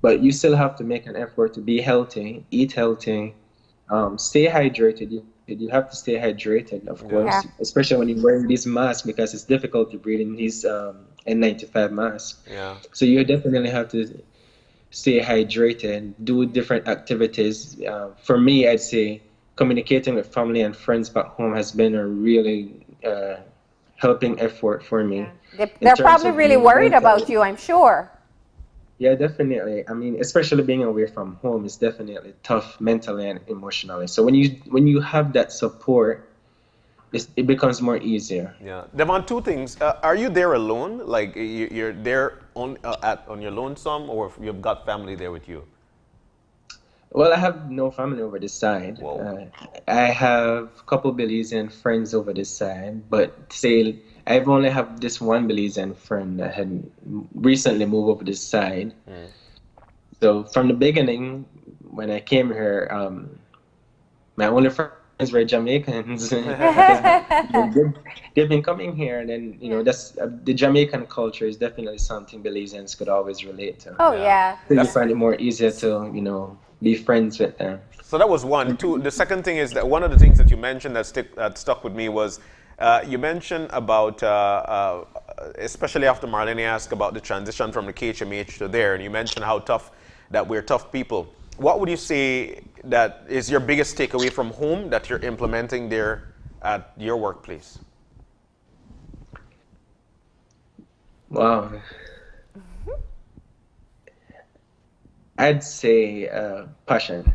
But you still have to make an effort to be healthy, eat healthy, stay hydrated. You have to stay hydrated, of course, especially when you're wearing these masks, because it's difficult to breathe in these N95 masks. Yeah. So you definitely have to stay hydrated, do different activities. For me, I'd say communicating with family and friends back home has been a really helping effort for me. They're probably really worried about you, I'm sure. Yeah, definitely. I mean, especially being away from home is definitely tough mentally and emotionally. So when you have that support, it becomes more easier. Yeah. Devon, two things. Are you there alone? Like you're there on your lonesome, or you've got family there with you? Well, I have no family over this side. Whoa. I have a couple Belizean friends over this side, but say I've only have this one Belizean friend that had recently moved over this side. So from the beginning, when I came here, my only friends were Jamaicans. They've been coming here, and then that's the Jamaican culture is definitely something Belizeans could always relate to. Oh yeah. So you find it more easier to be friends with them. So that was one. Two. The second thing is that one of the things that you mentioned that stuck with me was you mentioned about, especially after Marlene asked about the transition from the KHMH to there, and you mentioned how tough that we're tough people. What would you say that is your biggest takeaway from home that you're implementing there at your workplace? Wow. I'd say passion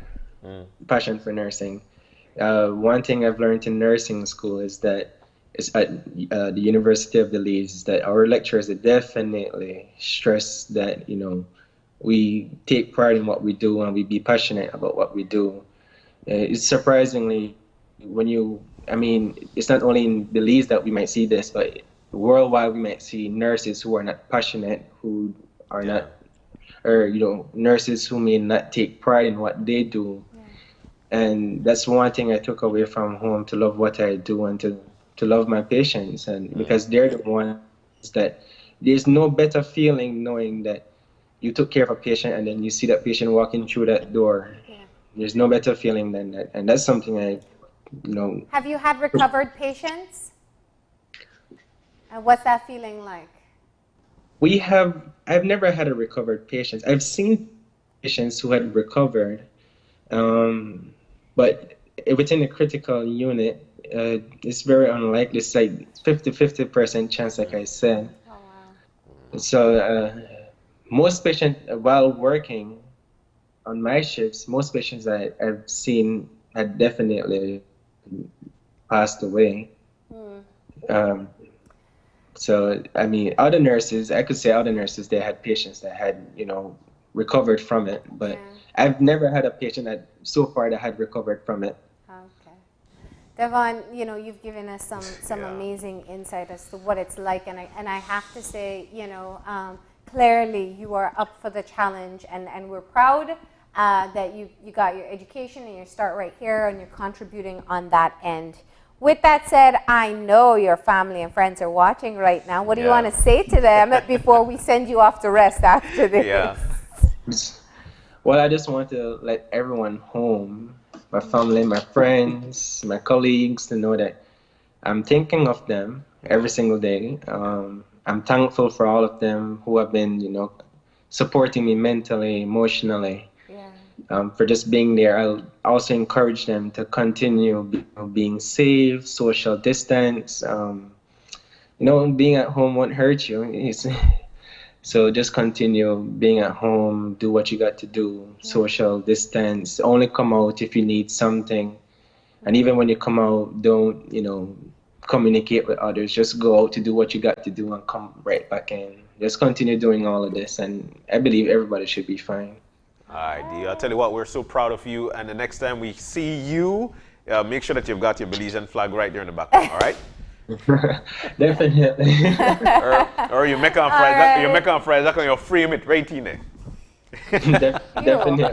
for nursing. One thing I've learned in nursing school is that at the University of Belize is that our lecturers definitely stress that we take pride in what we do and we be passionate about what we do. It's surprisingly it's not only in Belize that we might see this, but worldwide we might see nurses who are not passionate, who are not, or nurses who may not take pride in what they do. And that's one thing I took away from home, to love what I do and to love my patients. And because they're the ones that there's no better feeling knowing that you took care of a patient and then you see that patient walking through that door. There's no better feeling than that. And that's something Have you had recovered patients? And what's that feeling like? I've never had a recovered patient. I've seen patients who had recovered, but within the critical unit, it's very unlikely. It's like 50% chance, like I said. Oh, wow. So most patients, while working on my shifts, most patients I've seen had definitely passed away. So, I mean, other nurses, I could say other nurses, they had patients that had, recovered from it. But I've never had a patient that so far that had recovered from it. Okay. Devon, you've given us some amazing insight as to what it's like. And I have to say, clearly you are up for the challenge. And we're proud that you got your education and your start right here and you're contributing on that end. With that said, I know your family and friends are watching right now. What do you want to say to them before we send you off to rest after this? Yeah. Well, I just want to let everyone home, my family, my friends, my colleagues, to know that I'm thinking of them every single day. I'm thankful for all of them who have been, supporting me mentally, emotionally. For just being there. I'll also encourage them to continue being safe, social distance. Being at home won't hurt you. So just continue being at home, do what you got to do, social distance. Only come out if you need something. And even when you come out, don't, communicate with others. Just go out to do what you got to do and come right back in. Just continue doing all of this, and I believe everybody should be fine. All right, D. I'll tell you what, we're so proud of you. And the next time we see you, make sure that you've got your Belizean flag right there in the background, all right? Definitely. or you make on Friday, right. you make on Friday, that's when you frame it right in there. Definitely.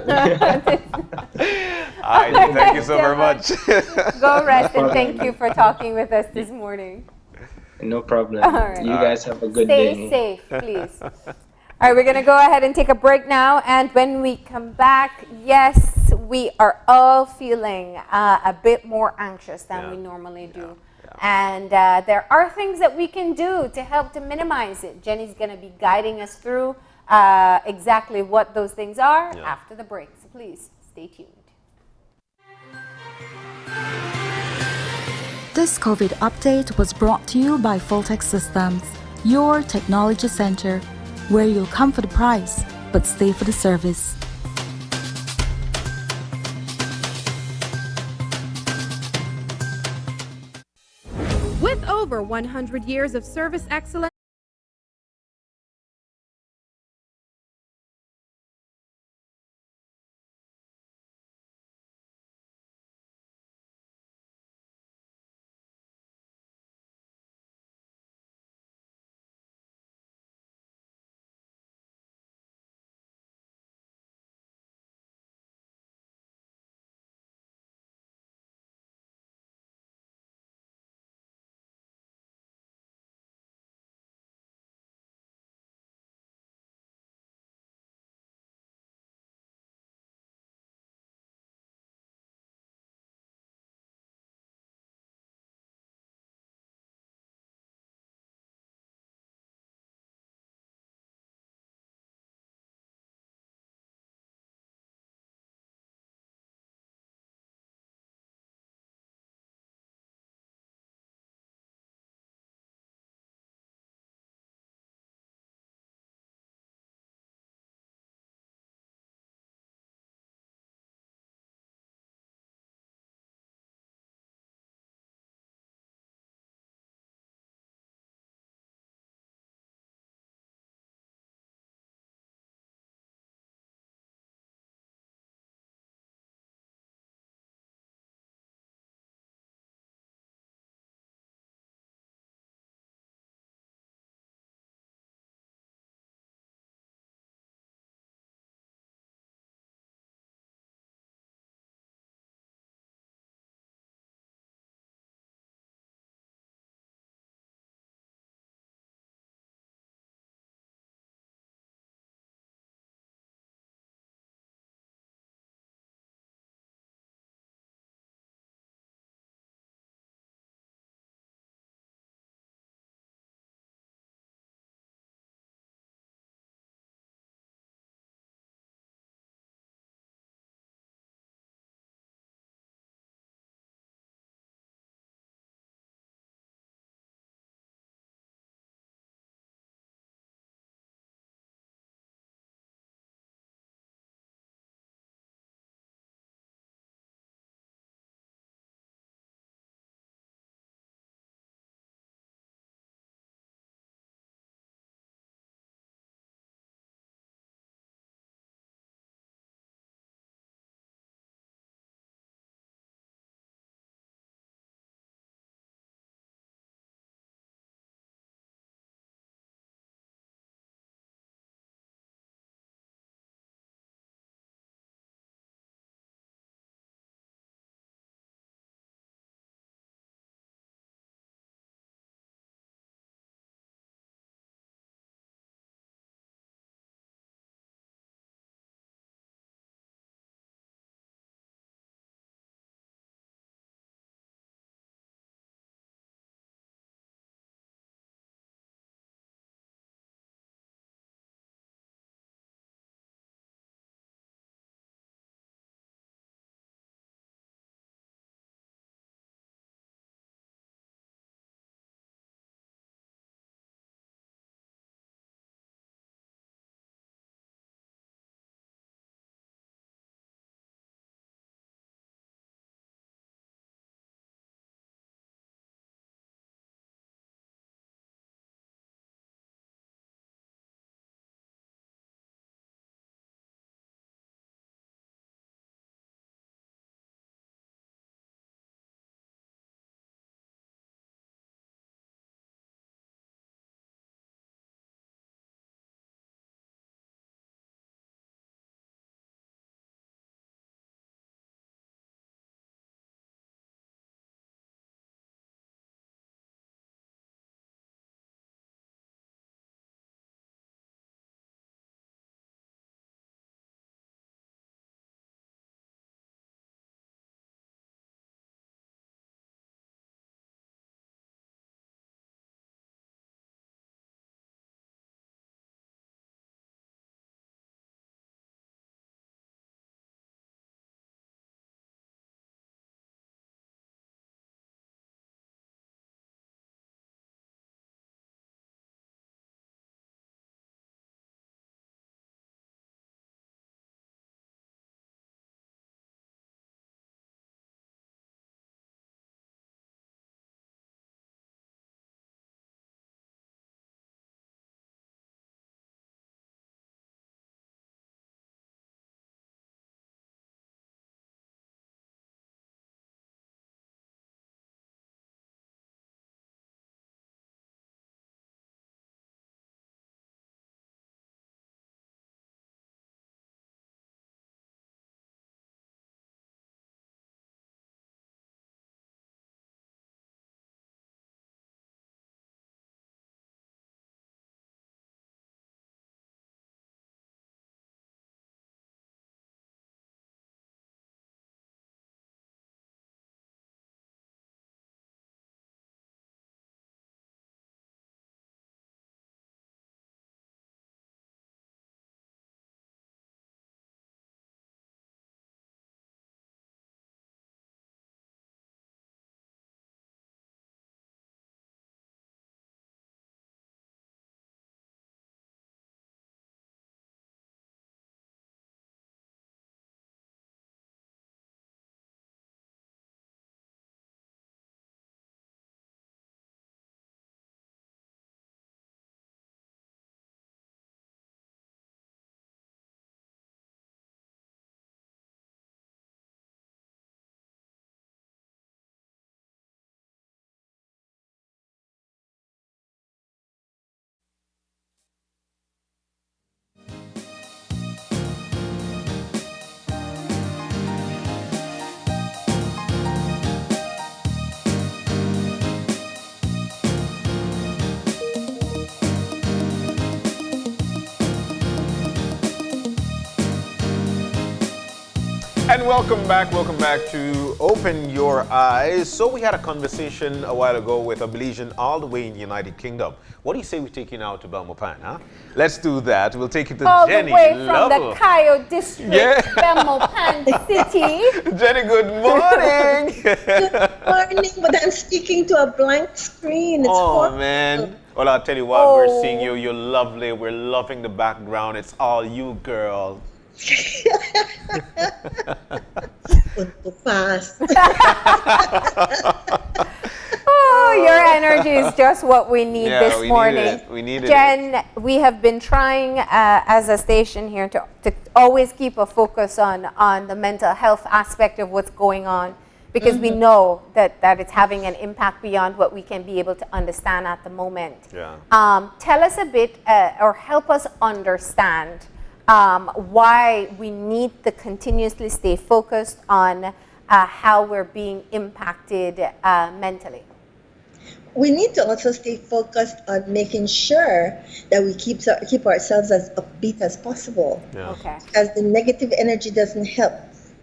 All right, thank you so very much. Go rest and thank you for talking with us this morning. No problem. All right. You guys have a good Stay day. safe, please. All right, we're going to go ahead and take a break now. And when we come back, yes, we are all feeling a bit more anxious than we normally do. And there are things that we can do to help to minimize it. Jenny's going to be guiding us through exactly what those things are after the break. So please stay tuned. This COVID update was brought to you by Fulltech Systems, your technology center, where you'll come for the price, but stay for the service. With over 100 years of service excellence, And welcome back to Open Your Eyes. So we had a conversation a while ago with a Belizean all the way in the United Kingdom. What do you say we take you now to Belmopan, huh? Let's do that. We'll take you to All Jenny the way from Lovell. the Cayo district, Yeah. Belmopan City. Jenny, good morning. Morning, but I'm speaking to a blank screen. It's Oh, horrible. man. Well, I'll tell you what, we're seeing you. You're lovely. We're loving the background. It's all you, girl. Too fast. Oh, your energy is just what we need Yeah, this we morning. needed it. We needed Jen, we have been trying as a station here to always keep a focus on the mental health aspect of what's going on, because we know that it's having an impact beyond what we can be able to understand at the moment. Yeah. Tell us a bit or help us understand why we need to continuously stay focused on how we're being impacted mentally. We need to also stay focused on making sure that we keep ourselves as upbeat as possible. Yeah. Okay. Because the negative energy doesn't help.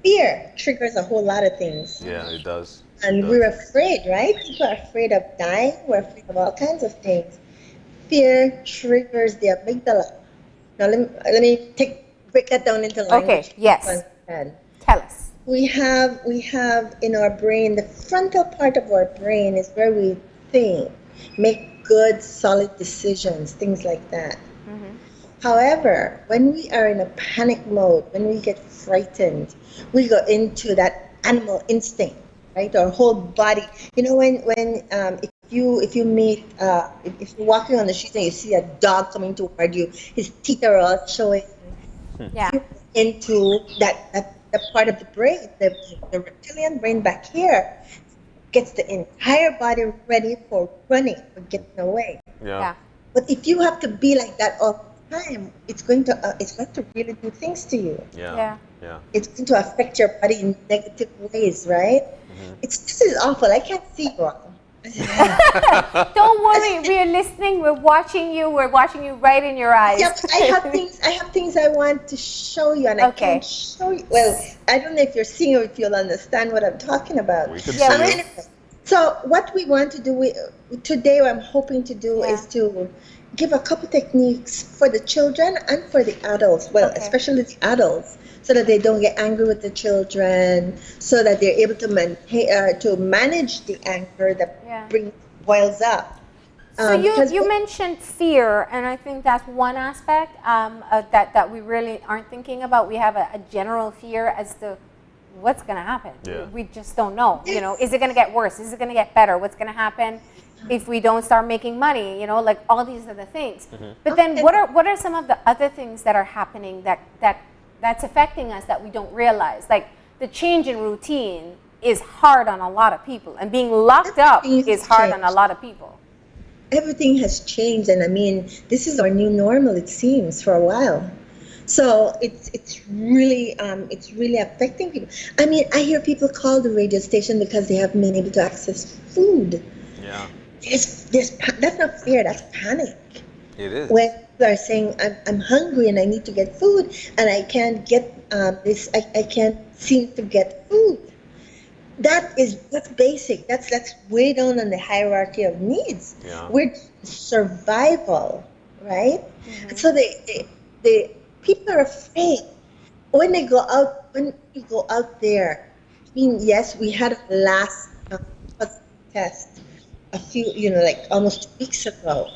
Fear triggers a whole lot of things. Yeah, it does. And we're afraid, right? People are afraid of dying. We're afraid of all kinds of things. Fear triggers the amygdala. Now let me break that down into language. Okay, yes. to understand. Tell us. We have in our brain, the frontal part of our brain is where we think, make good, solid decisions, things like that. However, when we are in a panic mode, when we get frightened, we go into that animal instinct, right? Our whole body. You know, if you're walking on the street and you see a dog coming toward you, his teeth are all showing. Yeah. Into that part of the brain, the reptilian brain back here, gets the entire body ready for running, for getting away. Yeah. But if you have to be like that all the time, it's going to really do things to you. Yeah. It's going to affect your body in negative ways, right? This is awful. I can't see you all. Don't worry, we're listening, we're watching you right in your eyes. Yep, I have things I want to show you, and I can't show you. Well, I don't know if you're seeing or if you'll understand what I'm talking about. We can Yeah, see you. Anyway, so what we want to do today, what I'm hoping to do is to give a couple techniques for the children and for the adults. Well, especially the adults, so that they don't get angry with the children, so that they're able to manage the anger that boils up. So you mentioned fear, and I think that's one aspect that we really aren't thinking about. We have a general fear as to what's going to happen. Yeah. We just don't know. You know, is it going to get worse? Is it going to get better? What's going to happen if we don't start making money? You know, like all these other things. But then, what are some of the other things that are happening that's affecting us that we don't realize? Like the change in routine is hard on a lot of people, and being locked up is hard on a lot of people. Everything has changed, and I mean, this is our new normal, it seems, for a while. So it's really affecting people. I mean, I hear people call the radio station because they haven't been able to access food. Yeah. That's not fear, that's panic. It is. When people are saying, I'm hungry and I need to get food, and I can't get this, I can't seem to get food. That's basic. That's way down on the hierarchy of needs. Yeah. We're survival, right? And so the people are afraid when they go out. When you go out there, I mean, yes, we had a last test a few, like almost 2 weeks ago.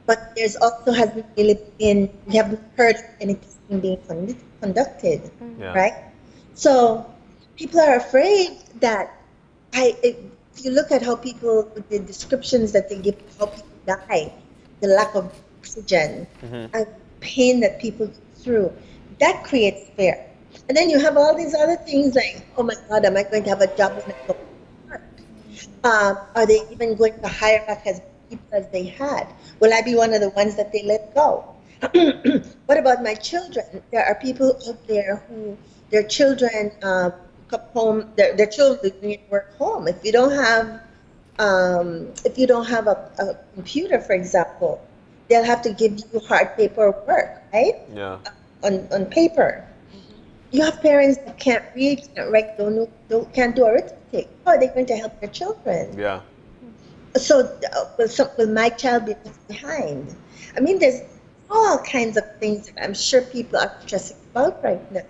But there's also hasn't really been. We haven't heard anything being conducted, right? So people are afraid that if you look at how people, the descriptions that they give, how people die, the lack of oxygen, and pain that people go through, that creates fear. And then you have all these other things like, oh my God, am I going to have a job when I go to work? Are they even going to hire back as people as they had? Will I be one of the ones that they let go? What about my children? There are people out there who their children come home. Their children need to work home. If you don't have a computer, for example, they'll have to give you hard paper work, right? Yeah. On paper. You have parents that can't read, can't write, can't do arithmetic. How are they going to help their children? Yeah. So will my child be left behind? I mean, there's all kinds of things that I'm sure people are stressing about right now.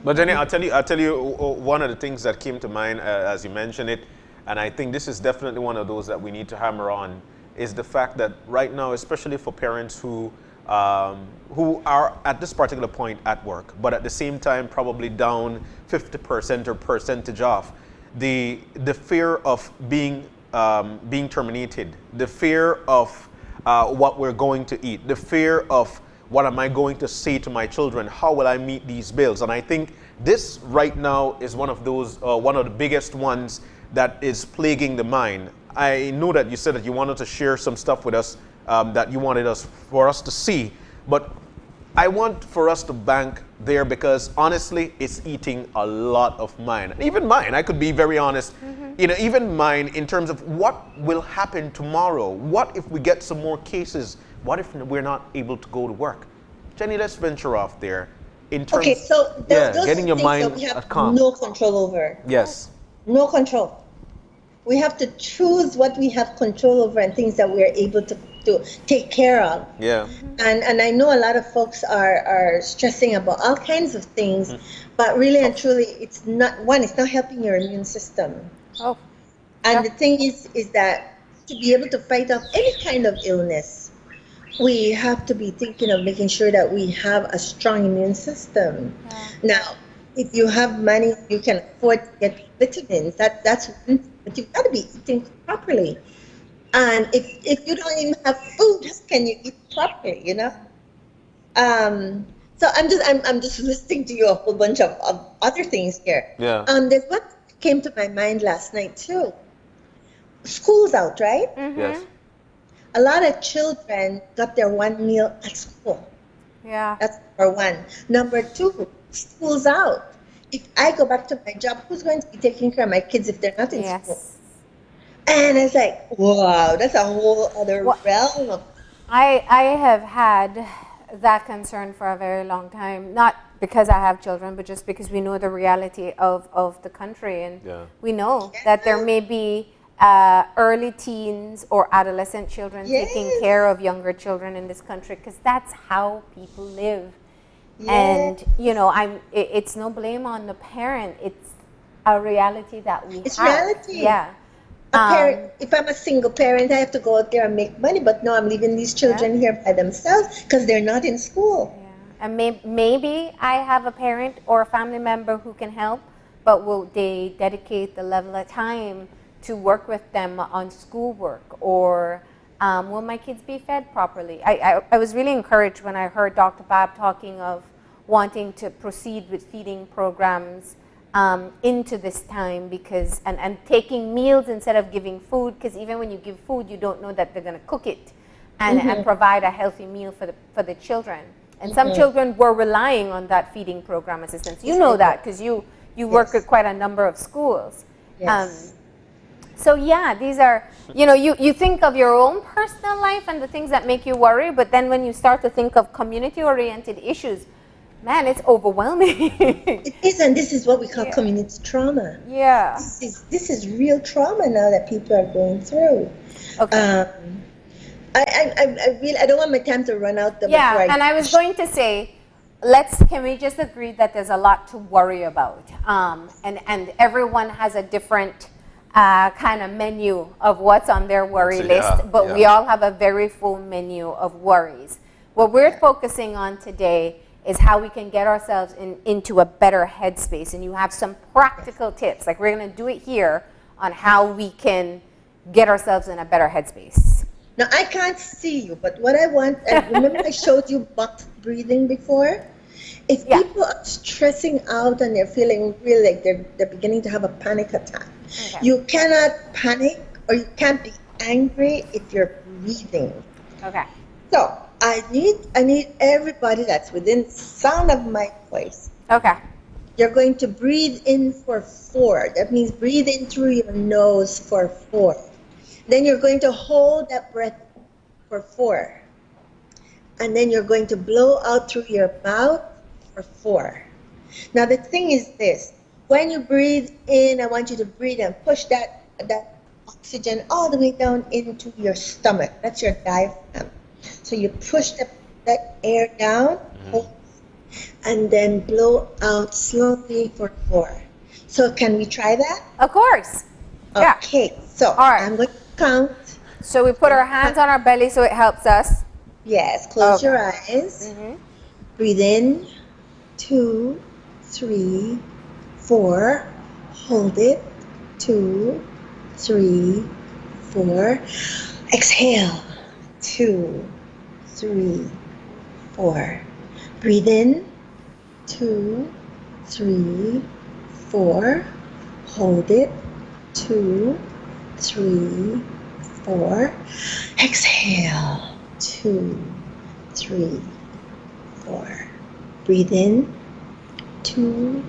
But Jenny, I'll tell you one of the things that came to mind as you mentioned it, and I think this is definitely one of those that we need to hammer on, is the fact that right now, especially for parents who are at this particular point at work, but at the same time probably down 50% or percentage off, the fear of being terminated, the fear of what we're going to eat, the fear of what am I going to say to my children, how will I meet these bills? And I think this right now is one of those, one of the biggest ones that is plaguing the mind. I know that you said that you wanted to share some stuff with us that you wanted for us to see, but I want for us to bank there because honestly, it's eating a lot of mine. Even mine, I could be very honest, you know, even mine in terms of what will happen tomorrow. What if we get some more cases? What if we're not able to go to work? Jenny, let's venture off there. In terms, Okay, so those getting your things mind that we have at calm. no control over. Yes. No control. We have to choose what we have control over and things that we are able to take care of. Yeah. And I know a lot of folks are stressing about all kinds of things, but really and truly, it's not helping your immune system. Oh. And the thing is that to be able to fight off any kind of illness, we have to be thinking of making sure that we have a strong immune system. Yeah. Now, if you have money, you can afford to get vitamins. That's one thing, but you've got to be eating properly. And if you don't even have food, how can you eat properly? You know. So I'm just listening to you a whole bunch of other things here. Yeah. There's what came to my mind last night too. School's out, right? Yes. A lot of children got their one meal at school. Yeah. That's number one. Number two, school's out. If I go back to my job, who's going to be taking care of my kids if they're not in school? Yes. And it's like, wow, that's a whole other realm of. I have had that concern for a very long time, not because I have children, but just because we know the reality of the country. And we know that there may be early teens or adolescent children taking care of younger children in this country, because that's how people live. And you know, it's no blame on the parent, it's a reality that we It's have. reality. Yeah. Parent, if I'm a single parent, I have to go out there and make money, but no, I'm leaving these children here by themselves because they're not in school. Yeah. And maybe I have a parent or a family member who can help, but will they dedicate the level of time to work with them on schoolwork, or will my kids be fed properly? I was really encouraged when I heard Dr. Bab talking of wanting to proceed with feeding programs into this time, because and taking meals instead of giving food, because even when you give food, you don't know that they're going to cook it and provide a healthy meal for the children. And some children were relying on that feeding program assistance. You know that because you work at quite a number of schools. Yes. So yeah, these are, you know, you think of your own personal life and the things that make you worry, but then when you start to think of community-oriented issues, man, it's overwhelming. It is, and this is what we call community trauma. Yeah. This is real trauma now that people are going through. Okay. I don't want my time to run out. Yeah, and I was going to say, can we just agree that there's a lot to worry about, and everyone has a different kind of menu of what's on their worry list, but we all have a very full menu of worries. What we're focusing on today is how we can get ourselves into a better headspace, and you have some practical tips, like we're going to do it here on how we can get ourselves in a better headspace. Now, I can't see you, but what I want, remember I showed you box breathing before? If people are stressing out and they're feeling really like they're beginning to have a panic attack, you cannot panic or you can't be angry if you're breathing. Okay. So I need everybody that's within sound of my voice. Okay. You're going to breathe in for 4. That means breathe in through your nose for 4. Then you're going to hold that breath for 4. And then you're going to blow out through your mouth for 4. Now the thing is this: when you breathe in, I want you to breathe and push that oxygen all the way down into your stomach. That's your diaphragm. So you push that air down, and then blow out slowly for 4. So can we try that? Of course. Yeah. Okay. So All right. I'm going to count. So we put our hands on our belly so it helps us. Yes. Close Okay. your eyes. Mhm. Breathe in. 2, 3, 4. Hold it. 2, 3, 4. Exhale. 2, 3, 4. Breathe in. 2, 3, 4. Hold it. 2, 3, 4. Exhale. 2, 3, 4. Breathe in. 2,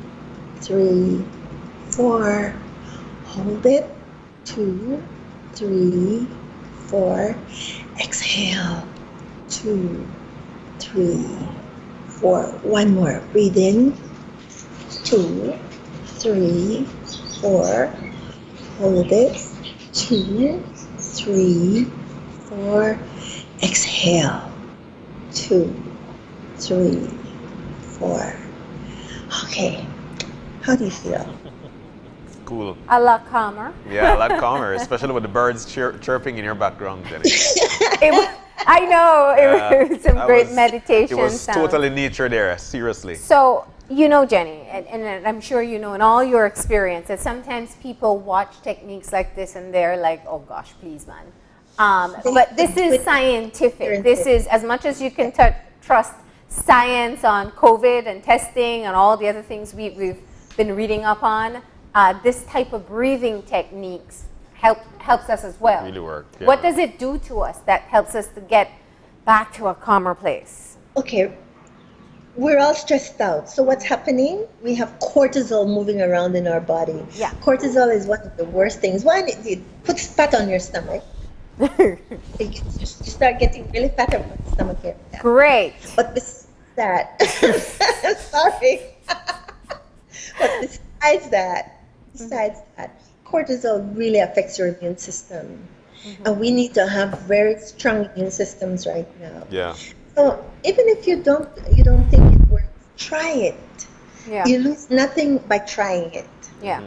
3, 4. Hold it. 2, 3, 4. Exhale. 2, 3, 4. One more. Breathe in. 2, 3, 4. Hold it. 2, 3, 4. Exhale. 2, 3, 4. Okay. How do you feel? Cool. A lot calmer. Yeah, a lot calmer, especially with the birds chirping in your background, Jenny. I know. It was some That great was- meditation It was sounds. totally nature there, seriously. So, you know, Jenny, and I'm sure you know in all your experience that sometimes people watch techniques like this and they're like, oh gosh, please, man. But this is scientific. This is, as much as you can trust science on COVID and testing and all the other things we've been reading up on, this type of breathing techniques helps us as well. Really work. Yeah. What does it do to us that helps us to get back to a calmer place? Okay. We're all stressed out. So what's happening? We have cortisol moving around in our body. Yeah. Cortisol is one of the worst things. One, it puts fat on your stomach. You start getting really fat on your stomach here. Great. But besides that, sorry. But besides that, cortisol really affects your immune system. And we need to have very strong immune systems right now. Yeah. So even if you don't think it works, try it. Yeah. You lose nothing by trying it. Yeah.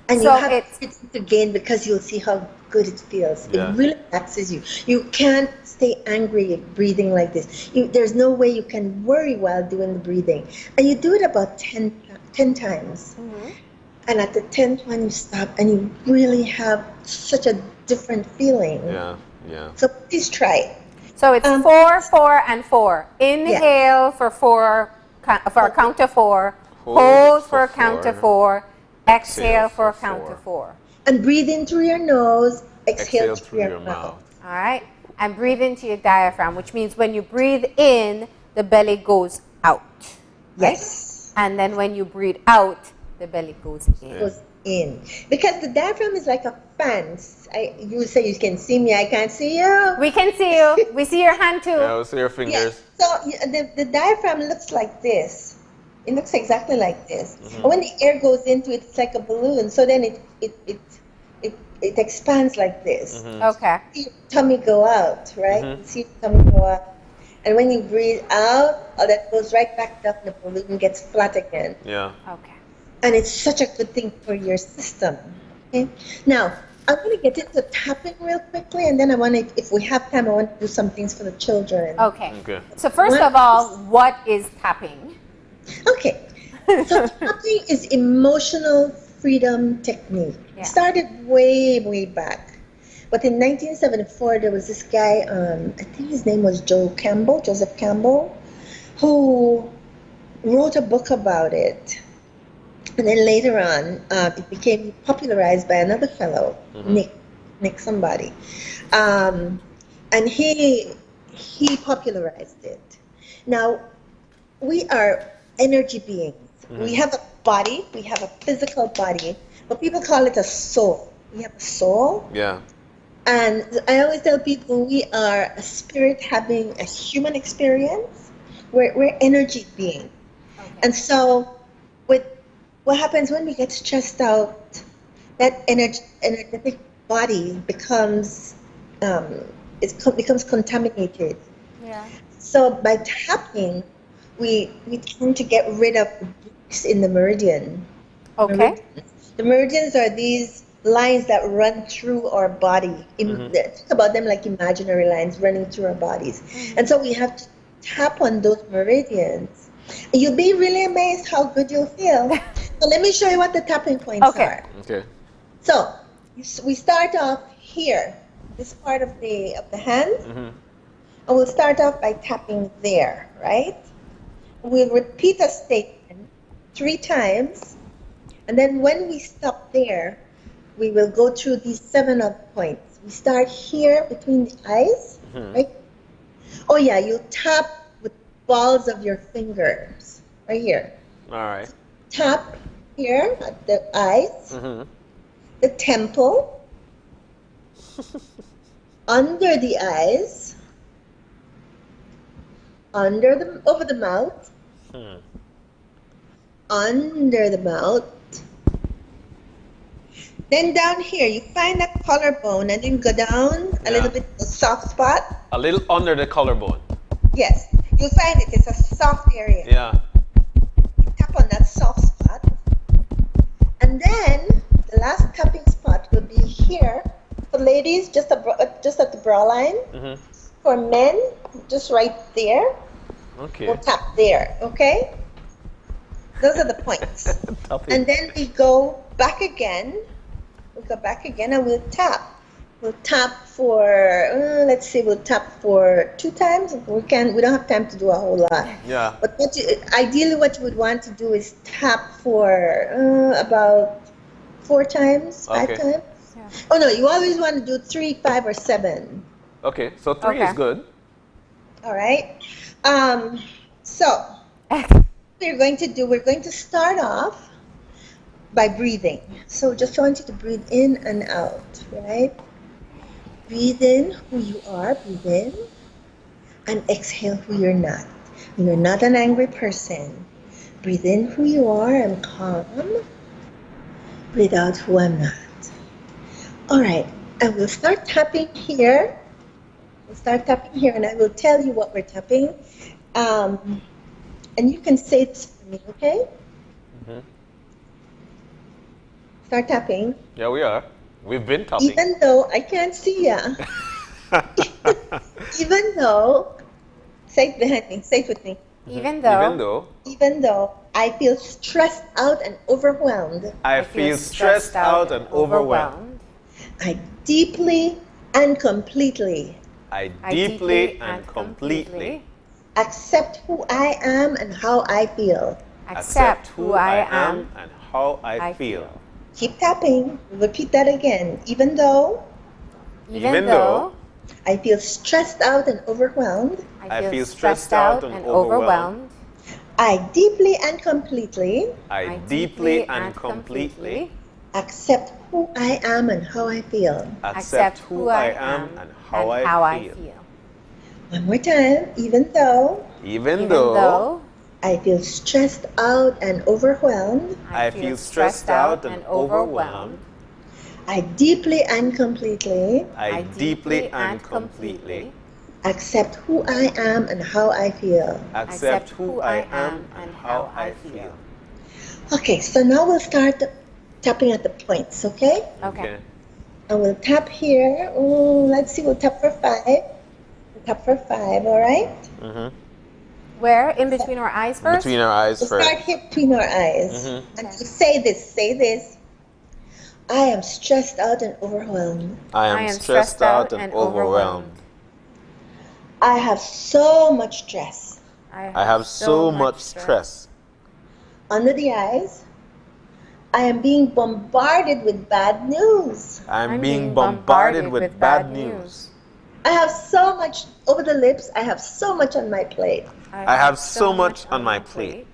And So you have it's- it to gain because you'll see how good it feels. Yeah. It really relaxes you. You can't stay angry breathing like this. There's no way you can worry while doing the breathing. And you do it about 10 times. And at the 10th one, you stop and you really have such a different feeling. Yeah. Yeah. So please try it. So it's 4, 4, and 4. Inhale for 4, for a count of 4. Hold for a count of 4. Exhale for a count of 4. And breathe in through your nose, exhale, Exhale through your mouth. All right? And breathe into your diaphragm, which means when you breathe in, the belly goes out. Yes. And then when you breathe out, the belly goes in. Goes in. Because the diaphragm is like a fan. You say you can see me, I can't see you. We can see you. We see your hand too. Yeah, see your fingers. So the diaphragm looks like this. It looks exactly like this. And when the air goes into it, it's like a balloon. So then it expands like this. Okay. See your tummy go out, right? See your tummy go out. And when you breathe out, all that goes right back down, the balloon gets flat again. Yeah. Okay. And it's such a good thing for your system. Okay? Now, I'm going to get into tapping real quickly, and then I want to, if we have time, I want to do some things for the children. Okay. Okay. So first of all, what is tapping? Okay. So tapping is emotional freedom technique. Yeah. It started way, way back. But in 1974, there was this guy, I think his name was Joseph Campbell, who wrote a book about it. And then later on, it became popularized by another fellow, Nick somebody. And he popularized it. Now, we are energy beings. We have a body, we have a physical body, but people call it a soul. We have a soul. Yeah. And I always tell people we are a spirit having a human experience. We're energy beings. And so what happens when we get stressed out, that energetic body becomes becomes contaminated. Yeah. So by tapping, we tend to get rid of the breaks in the meridian. Okay. The meridians are these lines that run through our body. Think about them like imaginary lines running through our bodies. And so we have to tap on those meridians. You'll be really amazed how good you'll feel. So let me show you what the tapping points are. Okay. So we start off here, this part of the hand, and we'll start off by tapping there, right? We'll repeat a statement 3 times, and then when we stop there, we will go through these 7 other points. We start here between the eyes, right? Oh yeah, you tap with balls of your fingers, right here. All right. Tap here at the eyes, the temple, under the eyes, over the mouth, under the mouth. Then down here, you find that collarbone and then go down a little bit, a soft spot. A little under the collarbone. Yes, you'll find it. It's a soft area. Yeah. You tap on that soft spot. And then the last tapping spot will be here. For ladies, just at the bra line. For men, just right there. Okay. We'll tap there, okay? Those are the points. And then we go back again. We'll go back again and we'll tap. We'll tap for, let's see, we'll tap for 2 times. We don't have time to do a whole lot. Yeah. But ideally what you would want to do is tap for about 4 times, 5 Okay. times. Yeah. Oh no, you always want to do 3, 5, or 7. Okay, so 3 is good. All right. So we're going to start off by breathing. So just want you to breathe in and out, right? Breathe in who you are, breathe in, and exhale who you're not. When you're not an angry person, breathe in who you are, I'm calm. Breathe out who I'm not. All right, and we'll start tapping here. We'll start tapping here, and I will tell you what we're tapping. And you can say this for me, okay? Start tapping. Yeah, we are. We've been tapping. Even though I can't see ya. Even though, say it behind me, say it with me. Even though I feel stressed out and overwhelmed. I feel stressed out and overwhelmed. I deeply and completely I deeply and completely accept who I am and how I feel. accept who I am and how I feel. Keep tapping. Repeat that again. Even though Even though I feel stressed out and overwhelmed, I feel stressed out and overwhelmed, I deeply and completely I deeply and completely accept who I am and how I feel. accept who I am and how I feel. One more time. Even though Even though I feel stressed out and overwhelmed, I feel stressed out and overwhelmed, I deeply and completely I deeply and completely accept who I am and how I feel. accept who I am and how I feel. Okay, so now we'll start tapping at the points, okay? Okay. And we'll tap here. Oh, let's see, we'll tap for 5. We'll tap for 5, all right? Where? In between our eyes first? Between our eyes We'll first. start here between our eyes. And you say this. I am stressed out and overwhelmed. I am stressed out and overwhelmed. I have so much stress. I have so much stress. Under the eyes, I am being bombarded with bad news. I'm being bombarded with bad news. I have so much over the lips. I have so much on my plate. I have so much on my plate.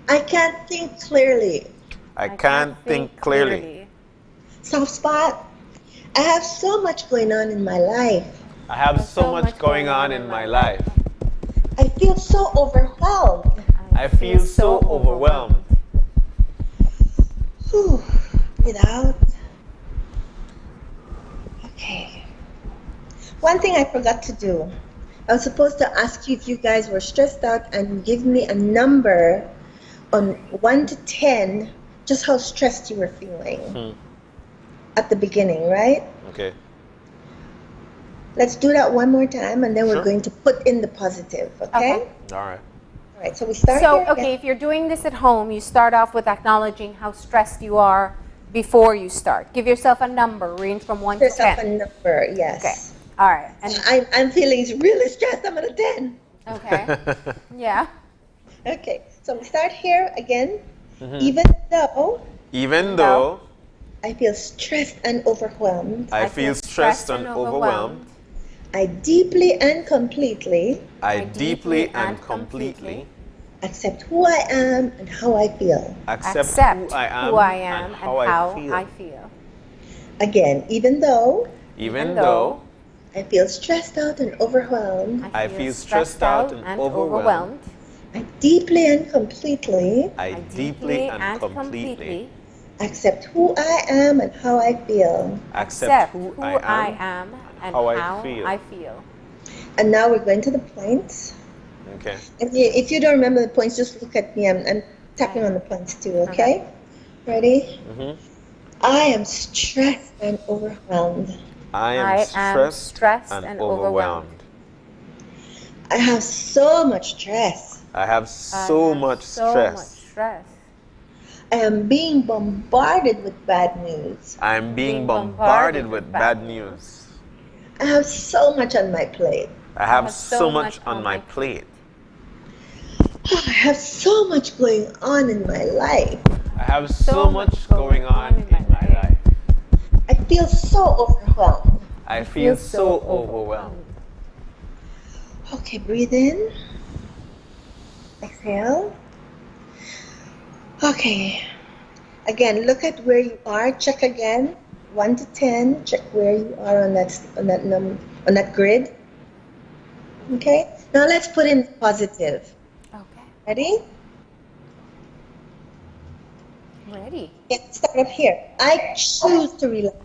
I can't think clearly. I can't think clearly. Soft spot. I have so much going on in my life. I have so much going on in my life. I feel so overwhelmed. I feel so overwhelmed. Whew. Breathe out. Okay. One thing I forgot to do. I was supposed to ask you if you guys were stressed out and give me a number on 1 to 10, just how stressed you were feeling at the beginning, right? Okay. Let's do that one more time, and then we're Sure. going to put in the positive, okay? Okay. All right. All right, so we start So, here okay, again. if you're doing this at home, you start off with acknowledging how stressed you are before you start. Give yourself a number, range from 1 to Yourself a 10. number, yes. Okay. All right. And I'm feeling really stressed. I'm at a 10. okay. Yeah. Okay, so we start here again. Mm-hmm. Even though Even though I feel stressed and overwhelmed, I feel stressed and overwhelmed, I deeply and completely I deeply and completely accept who I am and how I feel. accept who I am and how I feel. Again, even though Even though I feel stressed out and overwhelmed, I feel stressed out and overwhelmed, I deeply and completely I deeply and completely accept who I am and how I feel. accept who I am am and how how I I feel. feel. And now we're going to the points. Okay. And if you don't remember the points, just look at me. I'm tapping on the points too, okay? Ready? Mhm. I am stressed and overwhelmed. I am stressed and overwhelmed. I have so much stress. I have so much stress. I am being bombarded with bad news. I am being bombarded with bad news. I have so much on my plate. I have so much on my plate. I have so much going on in my life. I have so much going on in my life. I feel so overwhelmed. I feel so overwhelmed. Okay, breathe in. Exhale. Okay. Again, look at where you are. Check again. 1 to 10. Check where you are on that grid. Okay. Now let's put in positive. Okay. Ready? Ready. Let's start up here. I choose to relax.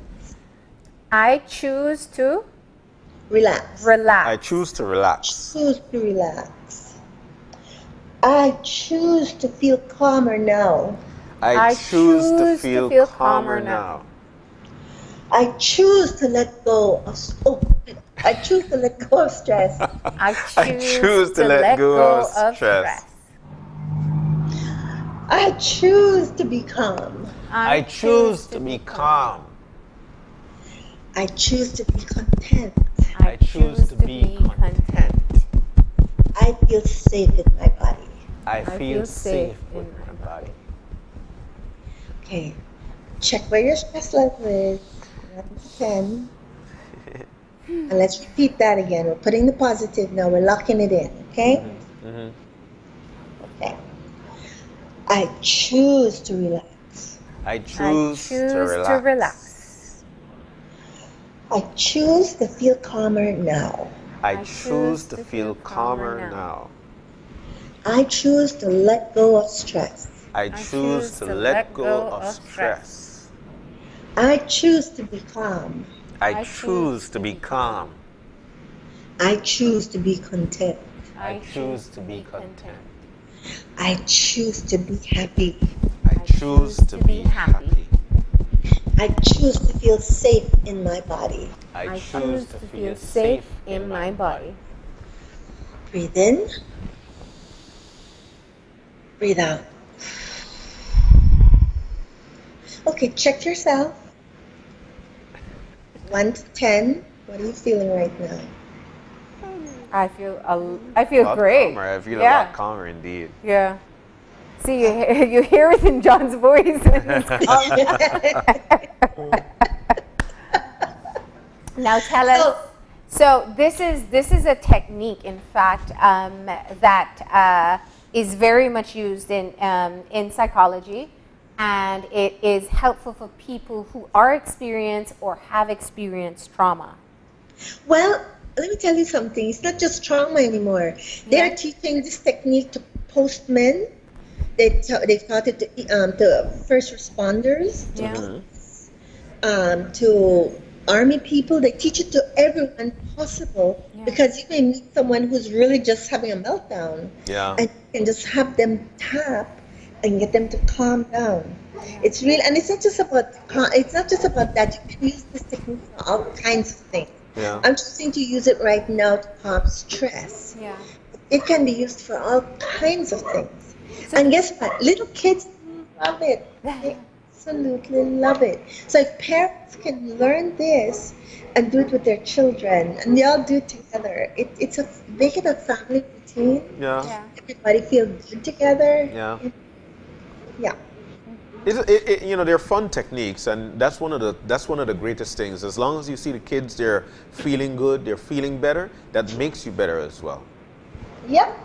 I choose to Relax. relax. I choose to relax. Choose to relax. I choose to feel calmer now. I choose to feel calmer now. I choose to let go of I choose to let go of stress. I choose to let go of stress. I choose to be calm. I choose to be calm. I choose to be content. I choose to be content. I feel safe in my body. I feel safe with my body. Okay. Check where your stress level is. 1 to 10. And let's repeat that again. We're putting the positive now. We're locking it in. Okay? Mm-hmm. Okay. I choose to relax. I choose to relax. I choose to feel calmer now. I choose to feel calmer now. I choose to let go of stress. I choose to let go of stress. I choose to be calm. I choose to be calm. I choose to be content. I choose to be content. I choose to be happy. I choose to be happy. I choose to feel safe in my body. I choose to feel safe in my body. Breathe in. Breathe out. Okay, check yourself. 1 to 10. What are you feeling right now? I feel A lot great. calmer. I feel a Yeah. lot calmer indeed. Yeah. See, you hear it in John's voice. Now tell us. So this is a technique, in fact, that is very much used in psychology, and it is helpful for people who are experienced or have experienced trauma. Well, let me tell you something. It's not just trauma anymore. They are teaching this technique to postmen, They taught it to first responders, Yeah. to army people. They teach it to everyone possible because you may meet someone who's really just having a meltdown, Yeah. and you can just have them tap and get them to calm down. It's real, and it's not just about that. You can use this technique for all kinds of things. Yeah. I'm choosing to use it right now to calm stress. Yeah. It can be used for all kinds of things. And guess what? Little kids love it. They absolutely love it. So if parents can learn this and do it with their children, and they all do it together, make it a family routine. Yeah. Everybody feel good together. Yeah. Yeah. They're fun techniques, and that's one of the greatest things. As long as you see the kids, they're feeling good, they're feeling better, that makes you better as well. Yep.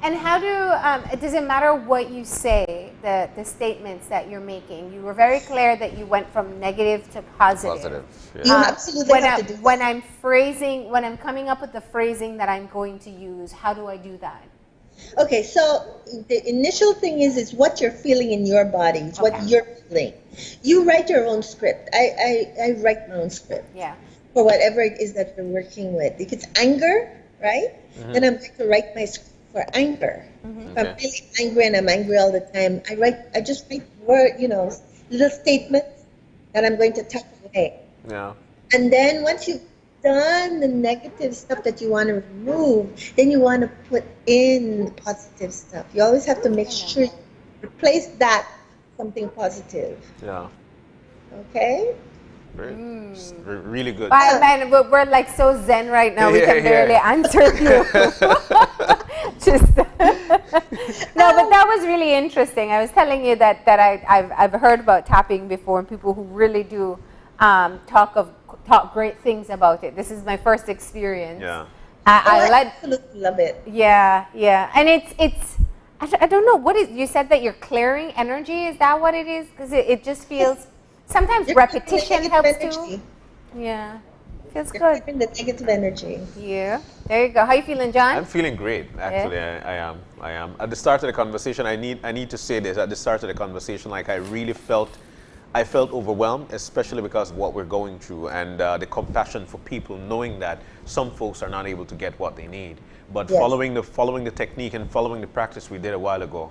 And how do, it doesn't matter what you say, the statements that you're making. You were very clear that you went from negative to positive. Positive. You Yeah. absolutely have to do when I'm coming up with the phrasing that I'm going to use, how do I do that? Okay, so the initial thing is what you're feeling in your body. It's what you're feeling. You write your own script. I write my own script. Yeah. For whatever it is that you're working with. If it's anger, right? Then I'm going to write my script for anger. If I'm really angry and I'm angry all the time, I just write little statements that I'm going to tuck away. Yeah. And then once you've done the negative stuff that you want to remove, then you want to put in the positive stuff. You always have to make sure you replace that with something positive. Yeah. Okay? Really good. Man, we're like so zen right now. We can barely answer you. Just no, but that was really interesting. I was telling you that I've heard about tapping before, and people who really do talk great things about it. This is my first experience. Yeah. I absolutely love it. Yeah, and it's. I don't know what is. You said that you're clearing energy. Is that what it is? Because it just feels. Sometimes You're repetition clearing helps negative too. energy. Yeah, feels You're good. clearing the negative energy. Yeah, there you go. How you feeling, John? I'm feeling great, actually. I am. At the start of the conversation, I need to say this. At the start of the conversation, like I felt overwhelmed, especially because of what we're going through and the compassion for people, knowing that some folks are not able to get what they need. But Yes. following the technique and following the practice we did a while ago,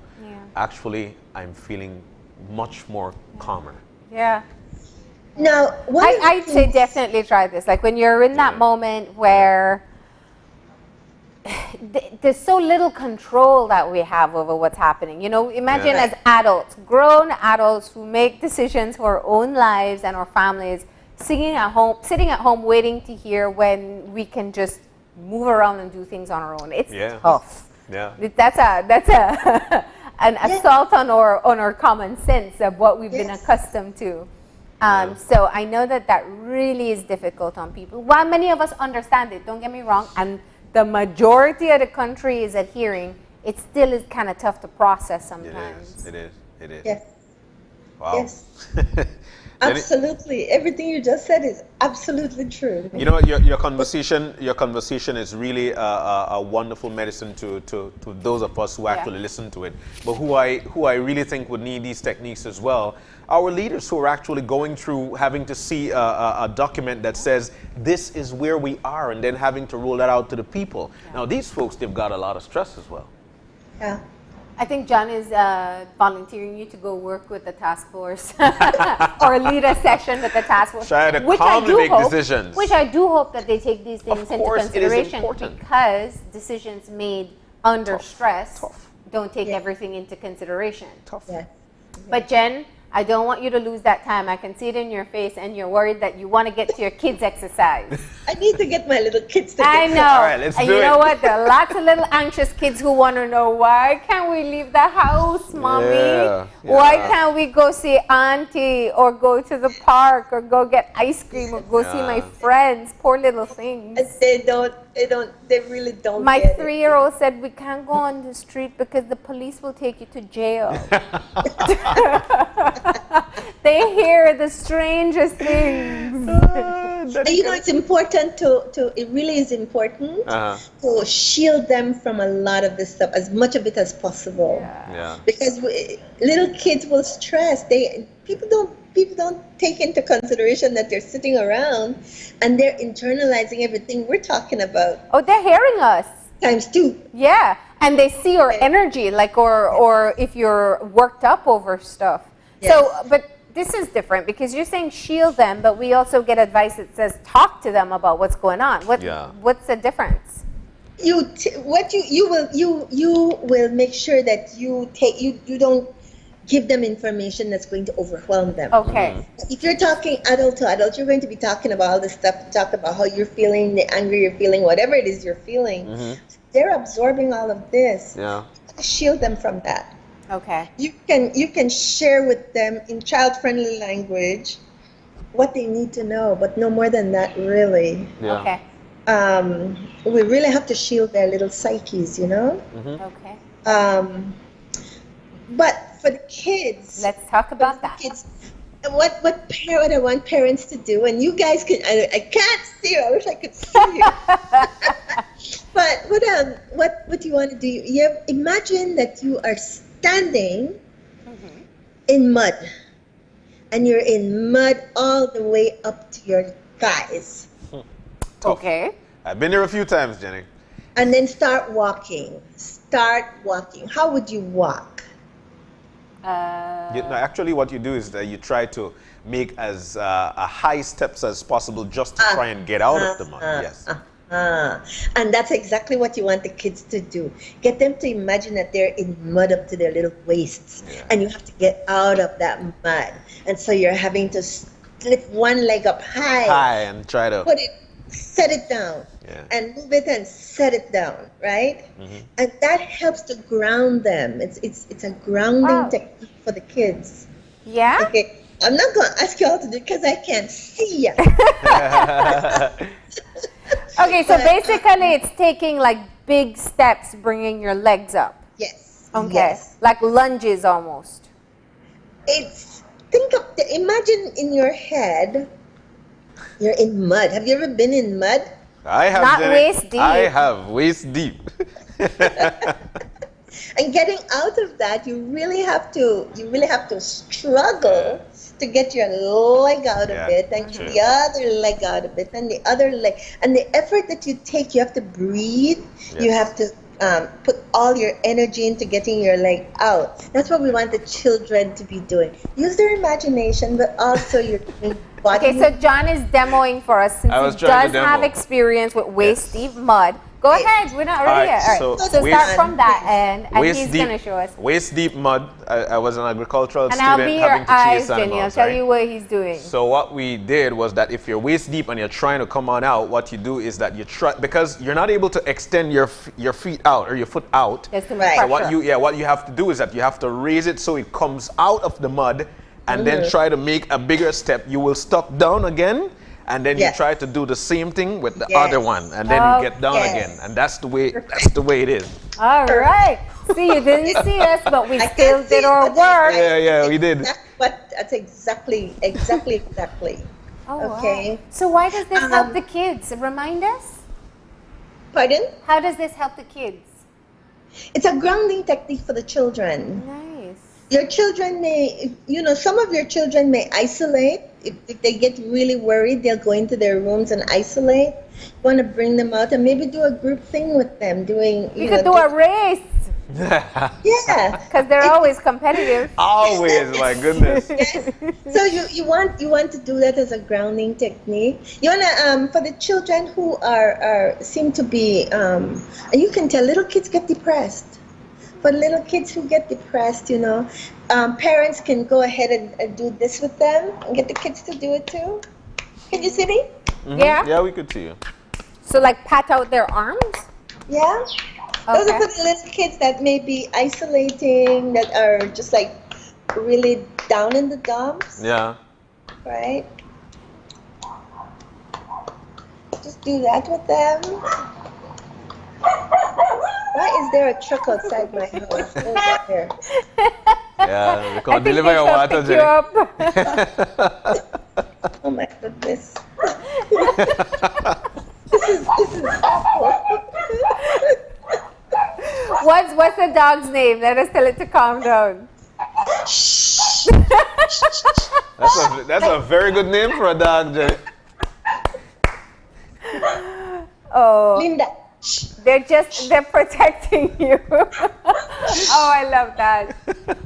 actually, I'm feeling much more calmer. Yeah. Now, I'd say definitely try this. Like when you're in that moment where there's so little control that we have over what's happening. You know, imagine as adults, grown adults who make decisions for our own lives and our families, sitting at home waiting to hear when we can just move around and do things on our own. It's tough. Yeah. That's an assault on our common sense of what we've been accustomed to. So I know that really is difficult on people. While many of us understand it, don't get me wrong, and the majority of the country is adhering, it still is kind of tough to process sometimes. It is. Yes. Wow. Yes. Absolutely. Everything you just said is absolutely true. You know, your conversation is really a wonderful medicine to those of us who actually listen to it. But who I really think would need these techniques as well, our leaders who are actually going through having to see a document that says this is where we are, and then having to roll that out to the people. Now these folks, they've got a lot of stress as well. Yeah. I think John is volunteering you to go work with the task force or lead a session with the task force. Try to calmly make decisions. Which I do hope that they take these things into course, it is consideration, important. because decisions made under stress don't take everything into consideration. Yeah. But Jen, I don't want you to lose that time. I can see it in your face, and you're worried that you want to get to your kids' exercise. I need to get my little kids to I get know. All right, let's and do you it. know what? There are lots of little anxious kids who want to know, why can't we leave the house, mommy? Yeah, Why yeah. can't we go see auntie, or go to the park, or go get ice cream, or go see my friends? Poor little things. They really don't My get it. 3-year-old said, we can't go on the street because the police will take you to jail. They hear the strangest things. And you know, it's important it really is important to shield them from a lot of this stuff, as much of it as possible. Yeah. Because little kids will stress. People don't take into consideration that they're sitting around and they're internalizing everything we're talking about. Oh, they're hearing us. Times 2. Yeah, and they see your energy, like, or if you're worked up over stuff. Yes. So, but this is different because you're saying shield them, but we also get advice that says talk to them about what's going on. What's the difference? You will make sure that you don't give them information that's going to overwhelm them. Okay. If you're talking adult to adult, you're going to be talking about all this stuff, talk about how you're feeling, the anger you're feeling, whatever it is you're feeling. They're absorbing all of this. Yeah. Shield them from that. Okay. You can share with them in child-friendly language what they need to know, but no more than that, really. Yeah. Okay. We really have to shield their little psyches, you know? Okay. But for the kids, Let's talk about that. kids, what I want parents to do, and you guys can, I can't see you, I wish I could see you. But what you want to do, imagine that you are standing in mud, and you're in mud all the way up to your thighs. Okay. I've been there a few times, Jenny. And then start walking. How would you walk? Actually, what you do is that you try to make as high steps as possible just to try and get out of the mud. Yes. And that's exactly what you want the kids to do. Get them to imagine that they're in mud up to their little waists, and you have to get out of that mud. And so you're having to lift one leg up high And try to set it down, and move it and set it down, right? And that helps to ground them. It's a grounding technique for the kids. Yeah. Okay, I'm not going to ask you all to do it because I can't see you. Okay, so basically it's taking like big steps, bringing your legs up. Yes. Okay. Yes. Like lunges almost. Imagine in your head, you're in mud. Have you ever been in mud? I have. Not Jenny. waist deep. I have waist deep. And getting out of that, you really have to struggle to get your leg out of it, and the other leg out of it, and the other leg. And the effort that you take, you have to breathe. You have to put all your energy into getting your leg out. That's what we want the children to be doing. Use their imagination, but also your body. Okay, so John is demoing for us since he does have experience with waist deep mud. Go ahead, we're not ready yet. All right, so start from that end, and he's going to show us. Waist deep mud. I was an agricultural And student I'll be having your to eyes, chase Jenny. I'll animals. tell you what he's doing. So what we did was that if you're waist deep and you're trying to come on out, what you do is that you try, because you're not able to extend your feet out or your foot out. There's too much Right. So pressure. what you have to do is that you have to raise it so it comes out of the mud, and then try to make a bigger step. You will stop down again, and then you try to do the same thing with the other one, and then you get down again, and that's the way it is. All right. See, you didn't see us, but we still can't see did our it, but work. Yeah, we did. That's exactly. Oh, Okay. wow. So why does this help the kids? Remind us. Pardon? How does this help the kids? It's a grounding technique for the children. Nice. Your children some of your children may isolate. If they get really worried, they'll go into their rooms and isolate. You want to bring them out and maybe do a group thing with them. You could do a race. Yeah. Because they're always competitive. Always, my goodness. So you want to do that as a grounding technique. You wanna for the children who seem to be and you can tell little kids get depressed. For little kids who get depressed, parents can go ahead and do this with them and get the kids to do it too. Can you see me? Yeah. Yeah, we could see you. So like pat out their arms? Yeah. Those are for the little kids that may be isolating, that are just like really down in the dumps. Yeah. Right? Just do that with them. Why is there a truck outside my house? Over here. Yeah, we I can think deliver they your shall water, pick you Jenny. up. Oh my goodness. This is awful. What's the dog's name? Let us tell it to calm down. That's a very good name for a dog, Jenny. Oh, Linda. they're protecting you. Oh, I love that.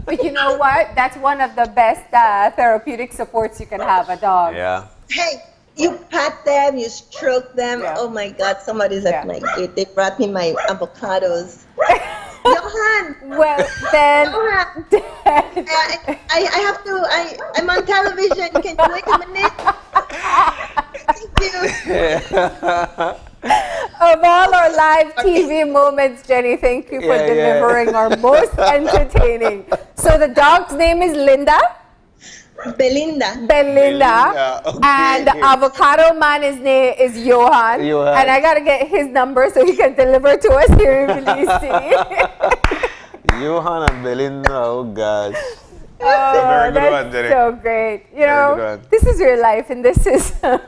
But you know what? That's one of the best therapeutic supports you can have, a dog. Yeah. Hey, you pat them, you stroke them. Yeah. Oh my God, somebody's Yeah. at my gate. They brought me my avocados. Johan! Well, then. Johan! I have to, I'm on television. Can you wait a minute? Thank you. Of all our live TV moments, Jenny, thank you for Yeah, yeah. delivering our most entertaining. So the dog's name is Linda, Belinda. Belinda, okay. and the avocado man is Johan. Johan. And I gotta get his number so he can deliver to us here in Belize. Johan and Belinda, oh gosh. Oh, Very good that's one, Jenny. so great. You Very know, good one. this is your life, and this is. You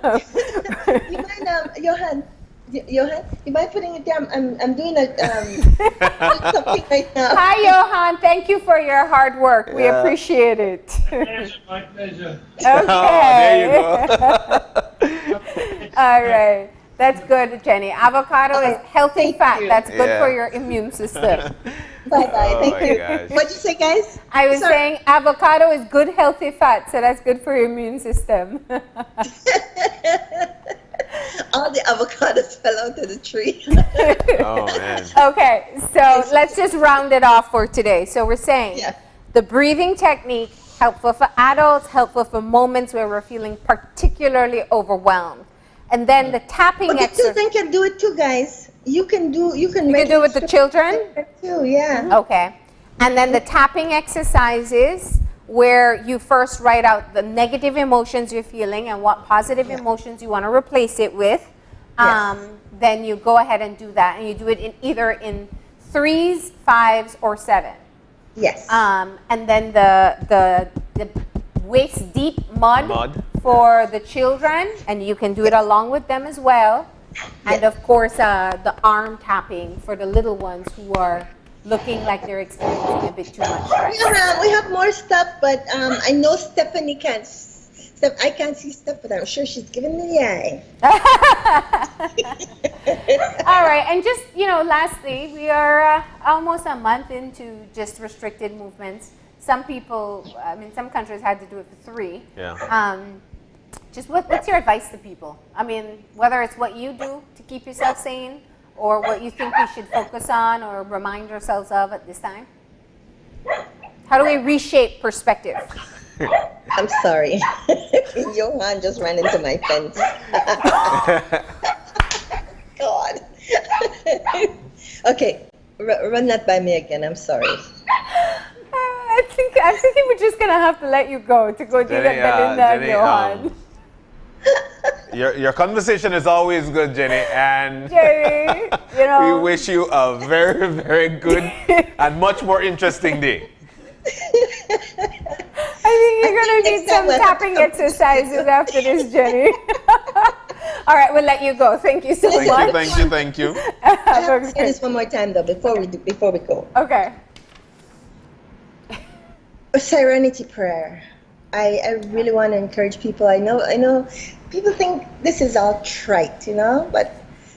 mind, Johan? Johan, you mind putting it down? I'm doing something right now. Hi, Johan. Thank you for your hard work. We Yeah. appreciate it. Yes, my pleasure. Okay. Oh, there you go. All right. That's good, Jenny. Avocado is healthy Thank fat. you. That's good for Yeah. your immune system. Bye-bye. Oh Thank my you. gosh. What'd you say, guys? I was Sorry. saying avocado is good, healthy fat, so that's good for your immune system. All the avocados fell out of the tree. Oh man. Okay, so let's just round it off for today. So we're saying Yeah. the breathing technique, helpful for adults, helpful for moments where we're feeling particularly overwhelmed. And then the tapping But the exercise. children can do it too, guys. You can do You can do it with the children? too, yeah. Okay. And then the tapping exercises where you first write out the negative emotions you're feeling and what positive emotions you want to replace it with. Yes. Then you go ahead and do that, and you do it in either in 3s, 5s, or 7. Yes. And then the waist deep mud for the children, and you can do it along with them as well. And of course, the arm tapping for the little ones who are looking like they're experiencing a bit too much stress. We have more stuff, but I know Stephanie can't. I can't see Steph, but I'm sure she's giving me the eye. All right, and just, lastly, we are almost a month into just restricted movements. Some people, some countries had to do it for 3. Yeah. Just what's your advice to people? I mean, whether it's what you do to keep yourself sane or what you think we should focus on or remind ourselves of at this time? How do we reshape perspective? I'm sorry. Johan just ran into my fence. God. Okay, run that by me again. I'm sorry. I'm thinking we're just gonna have to let you go to go do that Belinda and Johan. Your conversation is always good, Jenny, and Jenny, we wish you a very, very good and much more interesting day. I think you're gonna need some tapping exercises after this, Jenny. All right, we'll let you go. Thank you so much. Thank you. I have to say this one more time though before we go. Okay. A serenity prayer. I really want to encourage people. I know people think this is all trite, but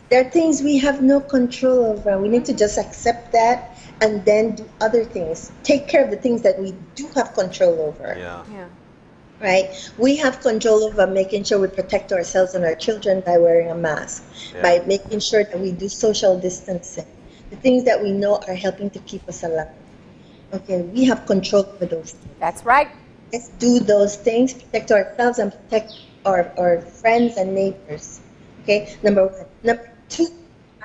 there are things we have no control over. We need to just accept that and then do other things. Take care of the things that we do have control over. Yeah. Right? We have control over making sure we protect ourselves and our children by wearing a mask, by making sure that we do social distancing, the things that we know are helping to keep us alive. Okay, we have control over those things. That's right. Let's do those things, protect ourselves and protect our friends and neighbors. Okay, number 1. Number 2,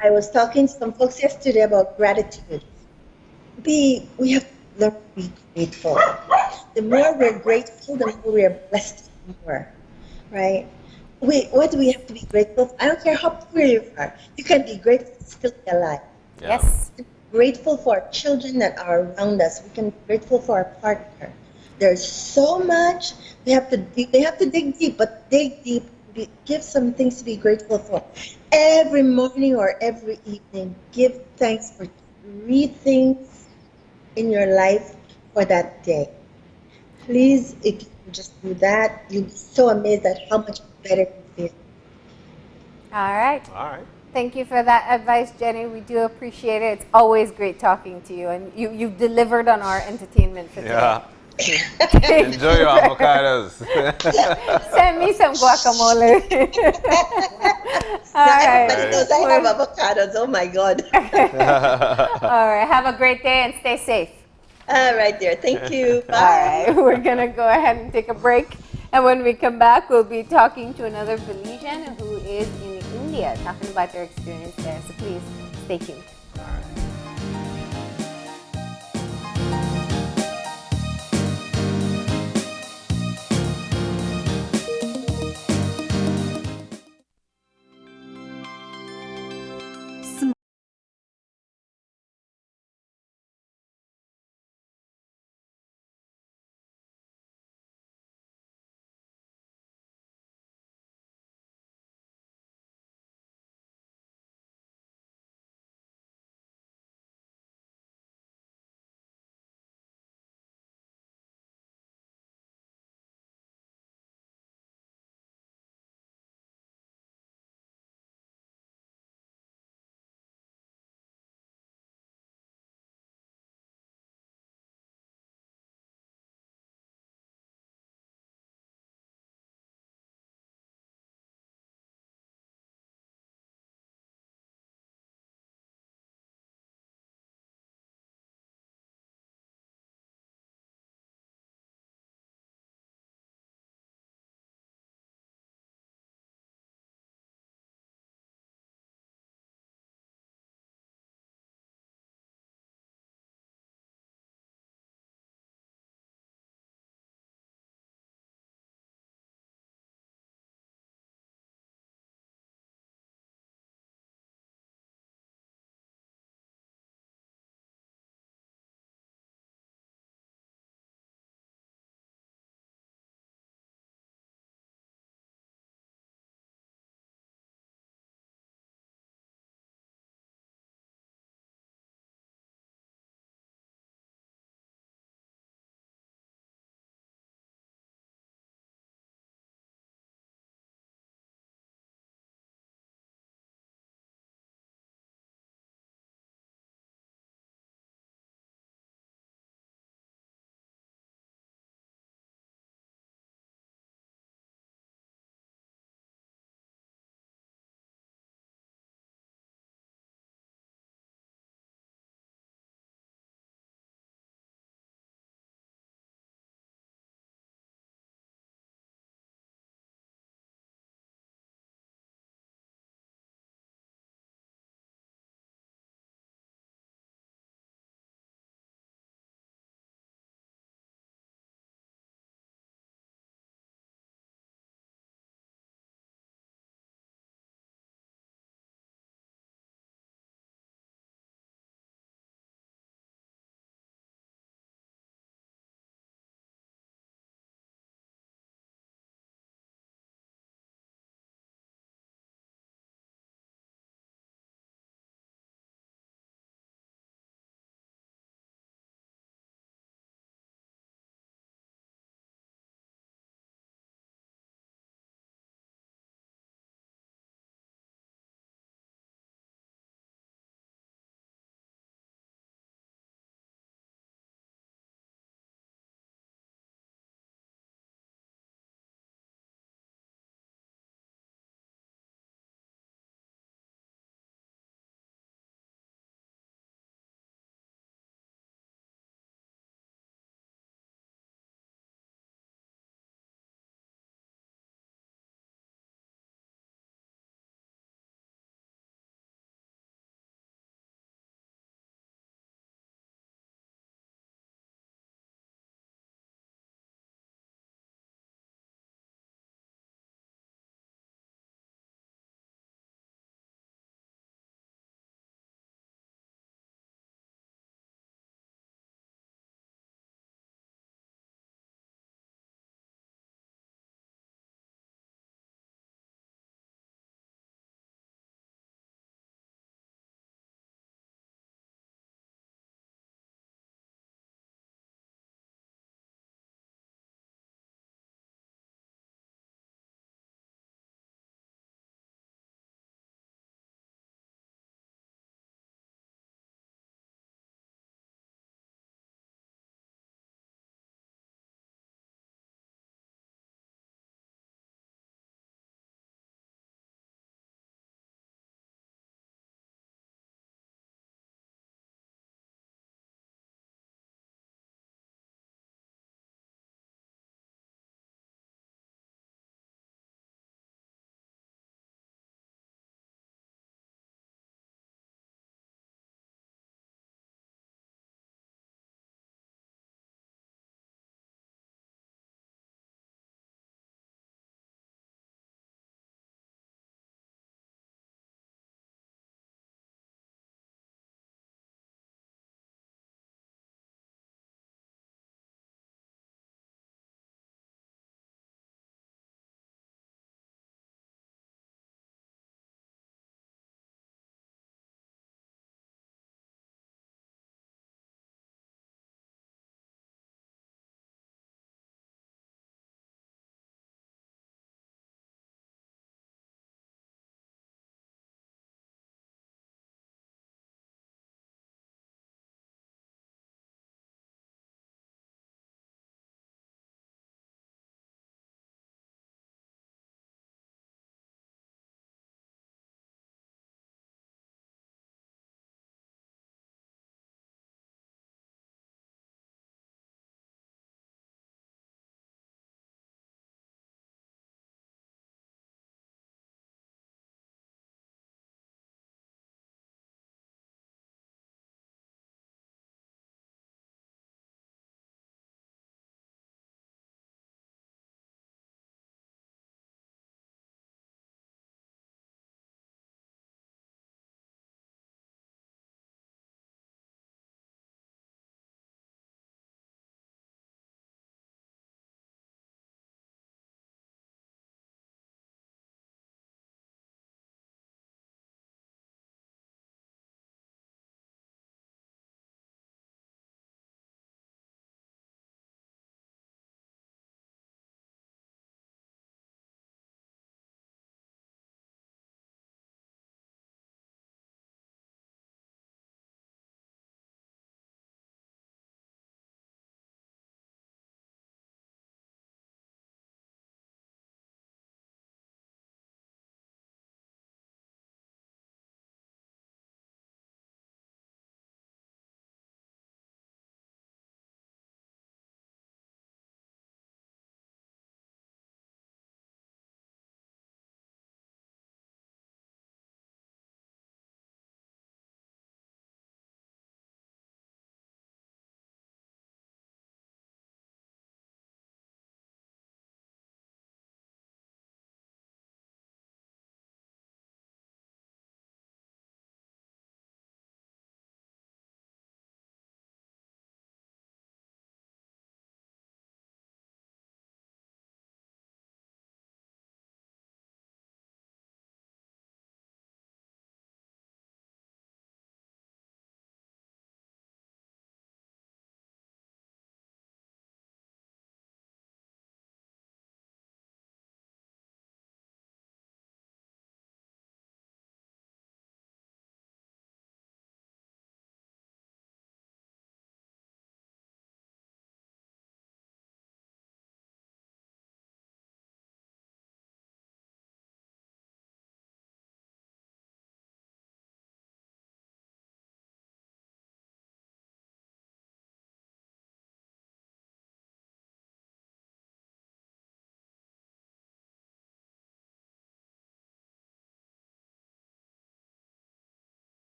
I was talking to some folks yesterday about gratitude. We have to learn to be grateful. The more we're grateful, the more we are blessed more, right? What do we have to be grateful for? I don't care how poor you are. You can be grateful to still be alive. Yeah. Yes. Grateful for our children that are around us. We can be grateful for our partner. There's so much they have to dig deep, but dig deep, give some things to be grateful for. Every morning or every evening, give thanks for 3 things in your life for that day. Please, if you can just do that, you'll be so amazed at how much better you feel. All right. All right. Thank you for that advice, Jenny. We do appreciate it. It's always great talking to you, and you've delivered on our entertainment for today. Yeah. Enjoy your avocados. Send me some guacamole. All Now right. everybody knows I have avocados. Oh my God. All right. Have a great day and stay safe. All right, dear. Thank you. Bye. All right. We're going to go ahead and take a break. And when we come back, we'll be talking to another Belizean who is in India, talking about their experience there. So please stay tuned.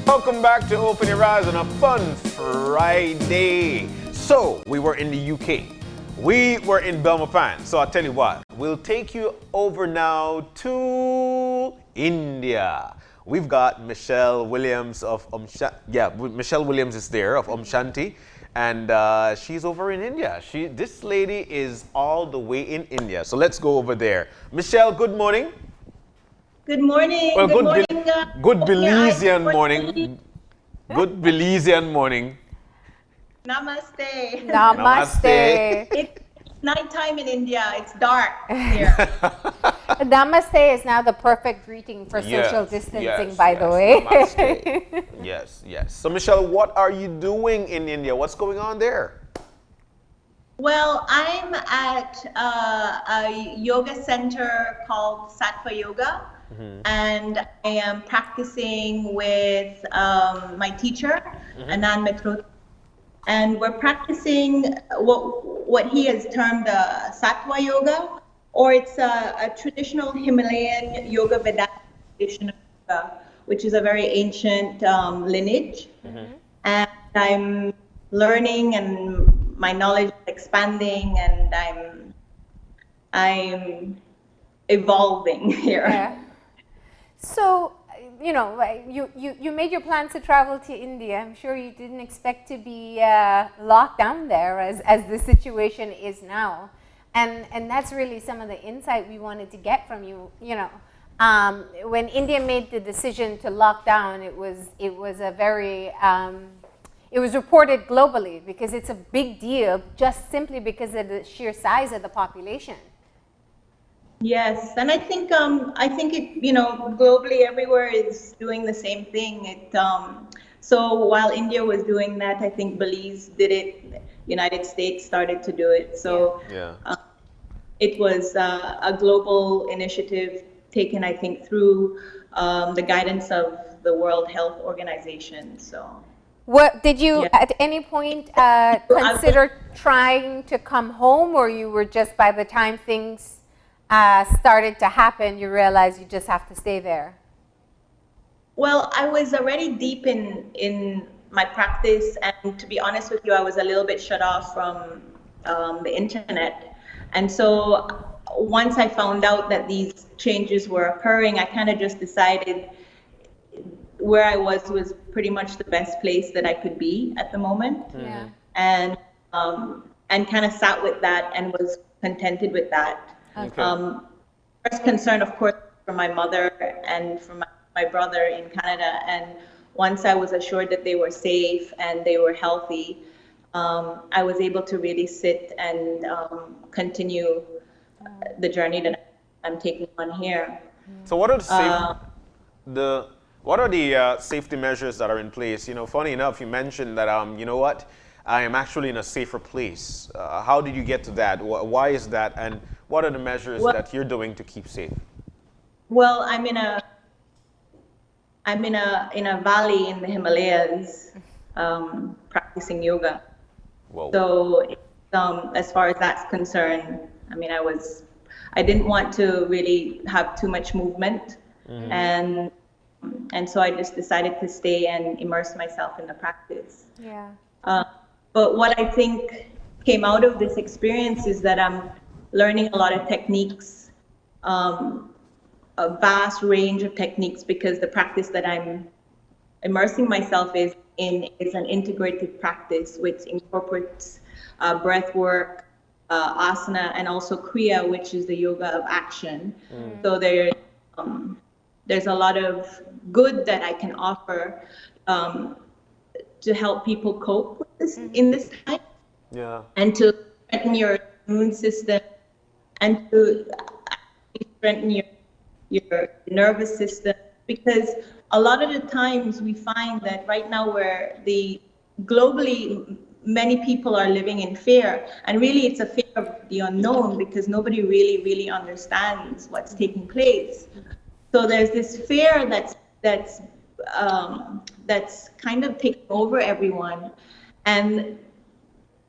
Welcome back to Open Your Eyes on a fun Friday. So, we were in the UK. We were in Belmopan. So, I'll tell you what, we'll take you over now to India. We've got Michelle Williams of Michelle Williams is there of Shanti, and she's over in India. This lady is all the way in India. So, let's go over there. Michelle, good morning. Good morning. Well, good morning. Good Belizean morning. Good Belizean morning. Namaste. Namaste. It's nighttime in India. It's dark here. Namaste is now the perfect greeting for social distancing, by the way. Namaste. Yes. So, Michelle, what are you doing in India? What's going on there? Well, I'm at a yoga center called Sattva Yoga. And I am practicing with my teacher, Anand Mitra, and we're practicing what he has termed Sattva Yoga, or it's a traditional Himalayan yoga Vedanta tradition of yoga, which is a very ancient lineage. And I'm learning, and my knowledge is expanding, and I'm evolving here. Yeah. So, you made your plans to travel to India. I'm sure you didn't expect to be locked down there as the situation is now. And that's really some of the insight we wanted to get from you. When India made the decision to lock down, it was a very, it was reported globally because it's a big deal just simply because of the sheer size of the population. Yes, and I think it, globally everywhere is doing the same thing. So while India was doing that, I think Belize did it. United States started to do it. So it was a global initiative taken, I think, through the guidance of the World Health Organization. So. What did you at any point consider trying to come home, or you were just by the time things started to happen, you realized you just have to stay there? Well, I was already deep in my practice, and to be honest with you, I was a little bit shut off from the internet. And so once I found out that these changes were occurring, I kind of just decided where I was pretty much the best place that I could be at the moment. Yeah. And kind of sat with that and was contented with that. Okay. First concern, of course, for my mother and for my brother in Canada. And once I was assured that they were safe and they were healthy, I was able to really sit and continue the journey that I'm taking on here. So what are the safety measures that are in place? Funny enough, you mentioned that I am actually in a safer place. How did you get to that? Why is that? And what are the measures that you're doing to keep safe? Well, I'm in a valley in the Himalayas, practicing yoga. Whoa. So, as far as that's concerned, I didn't want to really have too much movement, and so I just decided to stay and immerse myself in the practice. Yeah. But what I think came out of this experience is that I'm learning a lot of techniques, a vast range of techniques, because the practice that I'm immersing myself in is an integrated practice which incorporates breath work, asana, and also kriya, which is the yoga of action. So there's a lot of good that I can offer to help people cope with this in this time. Yeah. And to strengthen your immune system, and to strengthen your nervous system, because a lot of the times we find that right now globally many people are living in fear, and really it's a fear of the unknown, because nobody really understands what's taking place. So there's this fear that's kind of taking over everyone, and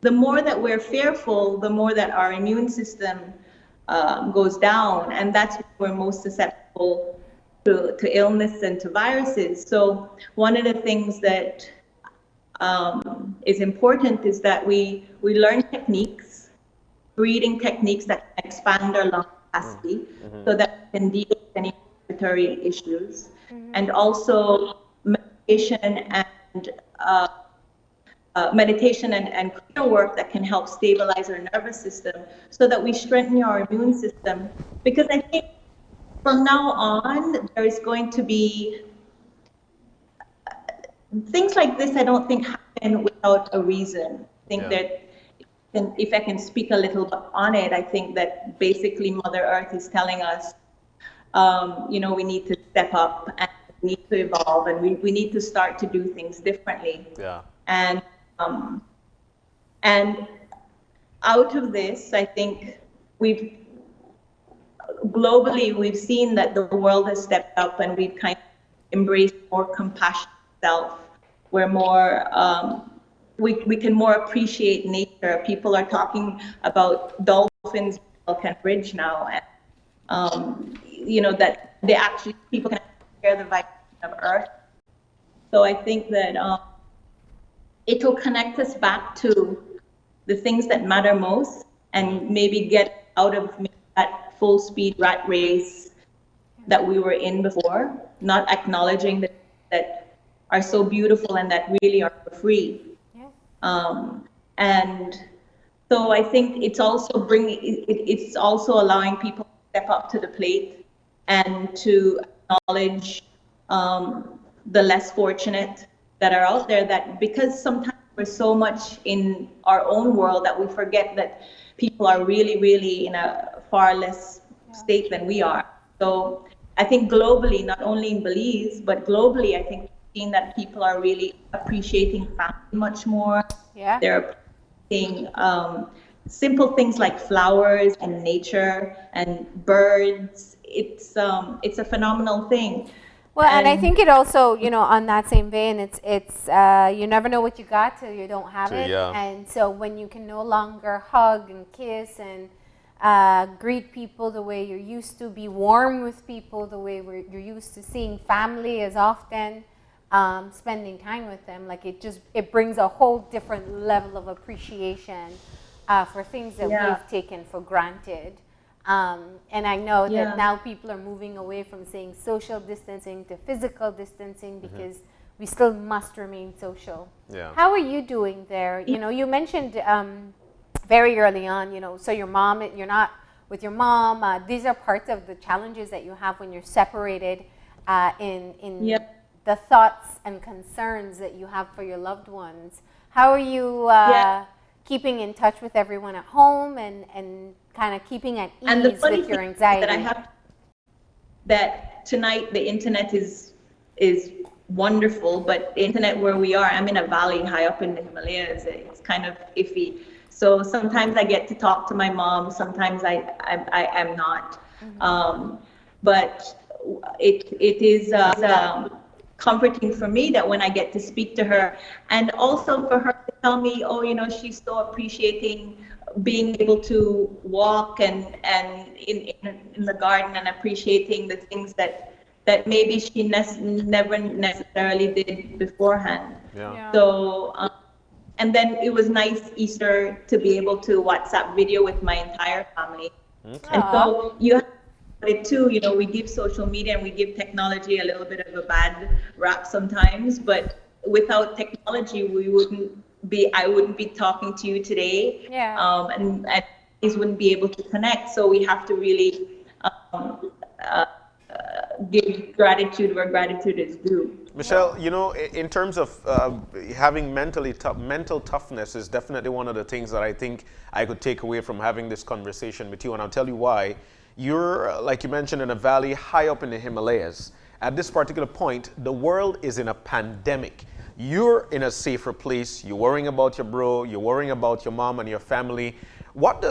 the more that we're fearful, the more that our immune system goes down, and that's when we're most susceptible to illness and to viruses. So one of the things that is important is that we learn techniques, breathing techniques that can expand our lung capacity so that we can deal with any respiratory issues, and also meditation and clear work that can help stabilize our nervous system so that we strengthen our immune system. Because I think from now on, there is going to be things like this. I don't think happen without a reason. I think that, and if I can speak a little bit on it, I think that basically Mother Earth is telling us, we need to step up and we need to evolve, and we need to start to do things differently. Yeah. And out of this, I think globally we've seen that the world has stepped up and we've kind of embraced more compassion self. We're more we can more appreciate nature. People are talking about dolphins can bridge now, and that they actually people can share the vibration of Earth. So I think that it will connect us back to the things that matter most, and maybe get out of that full speed rat race that we were in before, not acknowledging that are so beautiful and that really are for free. And so I think it's also it's also allowing people to step up to the plate and to acknowledge the less fortunate that are out there, that because sometimes we're so much in our own world that we forget that people are really, really in a far less state than we are. So I think globally, not only in Belize, but globally, I think we've seen that people are really appreciating family much more. Yeah. They're appreciating simple things like flowers and nature and birds. It's a phenomenal thing. Well, and I think it also, on that same vein, it's you never know what you got till you don't have it. Yeah. And so when you can no longer hug and kiss and greet people the way you're used to, be warm with people the way you're used to, seeing family as often, spending time with them, like it brings a whole different level of appreciation for things that we've taken for granted. And I know that now people are moving away from saying social distancing to physical distancing because we still must remain social. Yeah. How are you doing there? You mentioned very early on, so your mom, you're not with your mom. These are parts of the challenges that you have when you're separated in the thoughts and concerns that you have for your loved ones. How are you keeping in touch with everyone at home and kind of keeping at ease with your anxiety? That I have that tonight the internet is wonderful, but the internet where we are, I'm in a valley high up in the Himalayas. It's kind of iffy. So sometimes I get to talk to my mom. Sometimes I'm not. But it is comforting for me that when I get to speak to her, and also for her to tell me, she's so appreciating being able to walk and in the garden, and appreciating the things that maybe she never necessarily did beforehand. Yeah. So and then it was nice Easter to be able to WhatsApp video with my entire family. Okay. And so you have it too, we give social media and we give technology a little bit of a bad rap sometimes, but without technology I wouldn't be talking to you today. And these wouldn't be able to connect. So we have to really give gratitude where gratitude is due. Michelle, in terms of having mental toughness is definitely one of the things that I think I could take away from having this conversation with you, and I'll tell you why. You're, like you mentioned, in a valley high up in the Himalayas. At this particular point, the world is in a pandemic. You're in a safer place. You're worrying about your bro. You're worrying about your mom and your family. What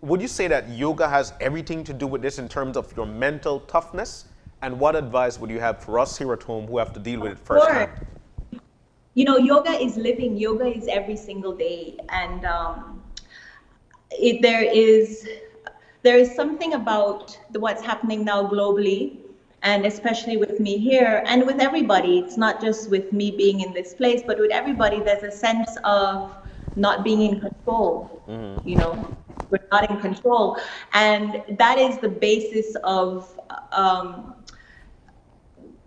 would you say that yoga has everything to do with this in terms of your mental toughness? And what advice would you have for us here at home who have to deal with it firsthand? Yoga is living. Yoga is every single day. And there is there is something about what's happening now globally, and especially with me here and with everybody. It's not just with me being in this place, but with everybody, there's a sense of not being in control. You know, we're not in control. And that is the basis of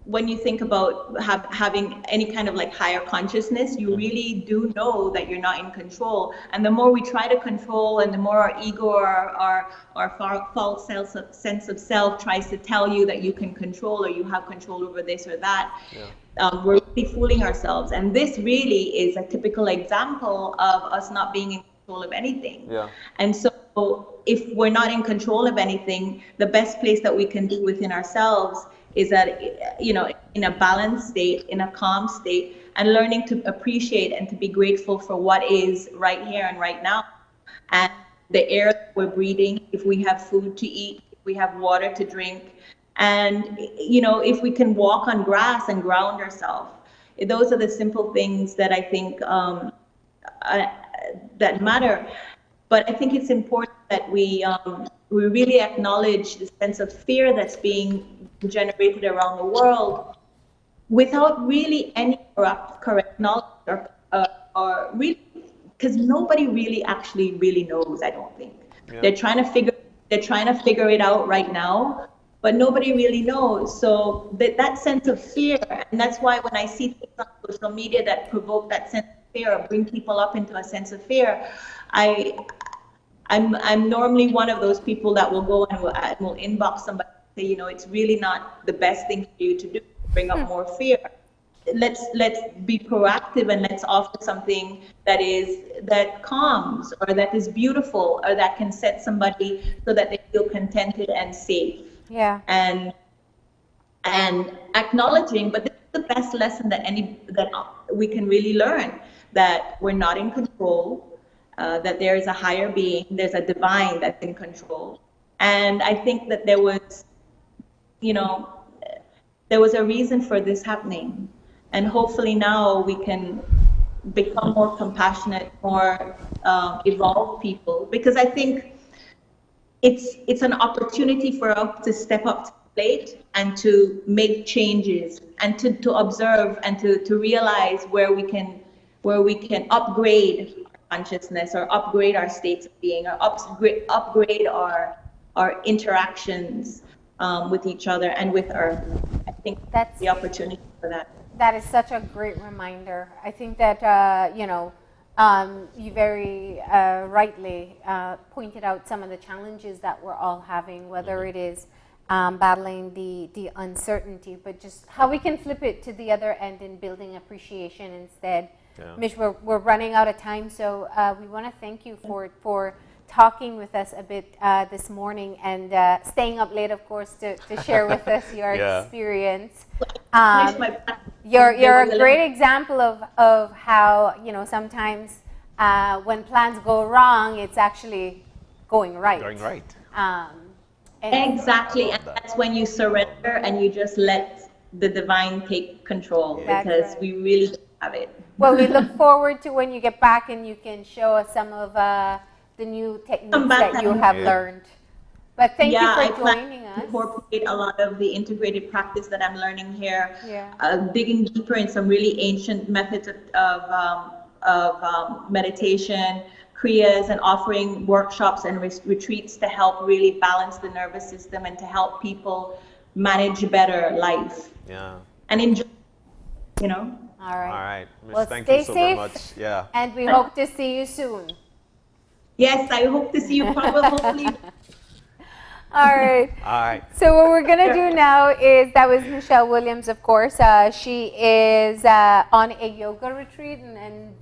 when you think about having any kind of like higher consciousness, you really do know that you're not in control. And the more we try to control, and the more our ego or our false sense of self tries to tell you that you can control or you have control over this or that, we're really fooling ourselves. And this really is a typical example of us not being in control of anything. And so if we're not in control of anything, the best place that we can do within ourselves is that, you know, in a balanced state, in a calm state, and learning to appreciate and to be grateful for what is right here and right now. And the air that we're breathing, if we have food to eat, if we have water to drink, and, you know, if we can walk on grass and ground ourselves. Those are the simple things that I think that matter. But I think it's important that we really acknowledge the sense of fear that's being generated around the world without really any correct knowledge or really, because nobody really actually really knows. I don't think they're trying to figure it out right now, but nobody really knows. So that sense of fear, and that's why when I see things on social media that provoke that sense of fear or bring people up into a sense of fear, I'm normally one of those people that will go and will inbox somebody and say, you know, it's really not the best thing for you to do, bring up more fear. Let's be proactive, and let's offer something that calms, or that is beautiful, or that can set somebody so that they feel contented and safe. And acknowledging, but this is the best lesson that we can really learn, that we're not in control. That there is a higher being, there's a divine that's in control. And I think that there was a reason for this happening. And hopefully now we can become more compassionate, more evolved people, because I think it's an opportunity for us to step up to the plate and to make changes, and to observe and to realize where we can upgrade consciousness, or upgrade our states of being, or upgrade our interactions with each other and with Earth. I think that's the opportunity for that. That is such a great reminder. I think that you very rightly pointed out some of the challenges that we're all having, whether it is battling the uncertainty, but just how we can flip it to the other end in building appreciation instead. Mish, we're running out of time, so we want to thank you for talking with us a bit this morning, and staying up late, of course, to share with us your experience. You're a great example of how, you know, sometimes when plans go wrong, it's actually going right. Exactly, and that's when you surrender and you just let the divine take control, because we really don't have it. Well, we look forward to when you get back and you can show us some of the new techniques that you have learned. But thank you for joining us. Incorporate a lot of the integrated practice that I'm learning here, digging deeper in some really ancient methods of meditation, kriyas, and offering workshops and retreats to help really balance the nervous system and to help people manage better life. And enjoy, you know. All right. Well, thank you so very much. And we hope to see you soon. Yes, I hope to see you hopefully. All right. So what we're going to do now is, that was Michelle Williams, of course. She is on a yoga retreat and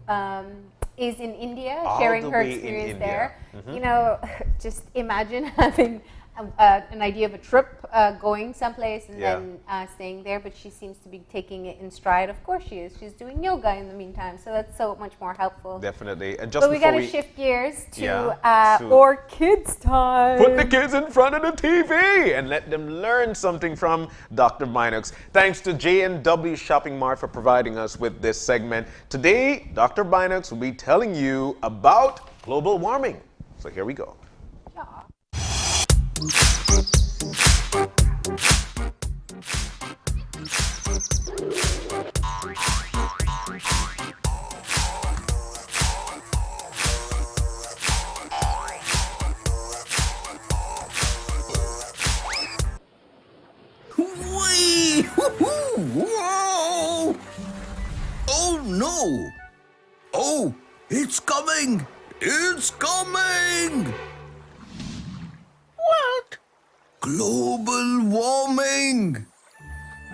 is in India, sharing her experience there. You know, just imagine having an idea of a trip, going someplace and then staying there, but she seems to be taking it in stride. Of course she is. She's doing yoga in the meantime, so that's so much more helpful. Definitely. And just but we got to shift gears to our kids' time. Put the kids in front of the TV and let them learn something from Dr. Binocs. Thanks to J&W Shopping Mart for providing us with this segment. Today, Dr. Binocs will be telling you about global warming. So here we go. Whee! Whoa! Oh no! Oh, it's coming! It's coming! What? Global warming!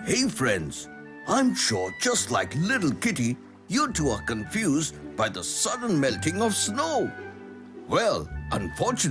Hey friends, I'm sure just like little Kitty, you two are confused by the sudden melting of snow. Well, unfortunately,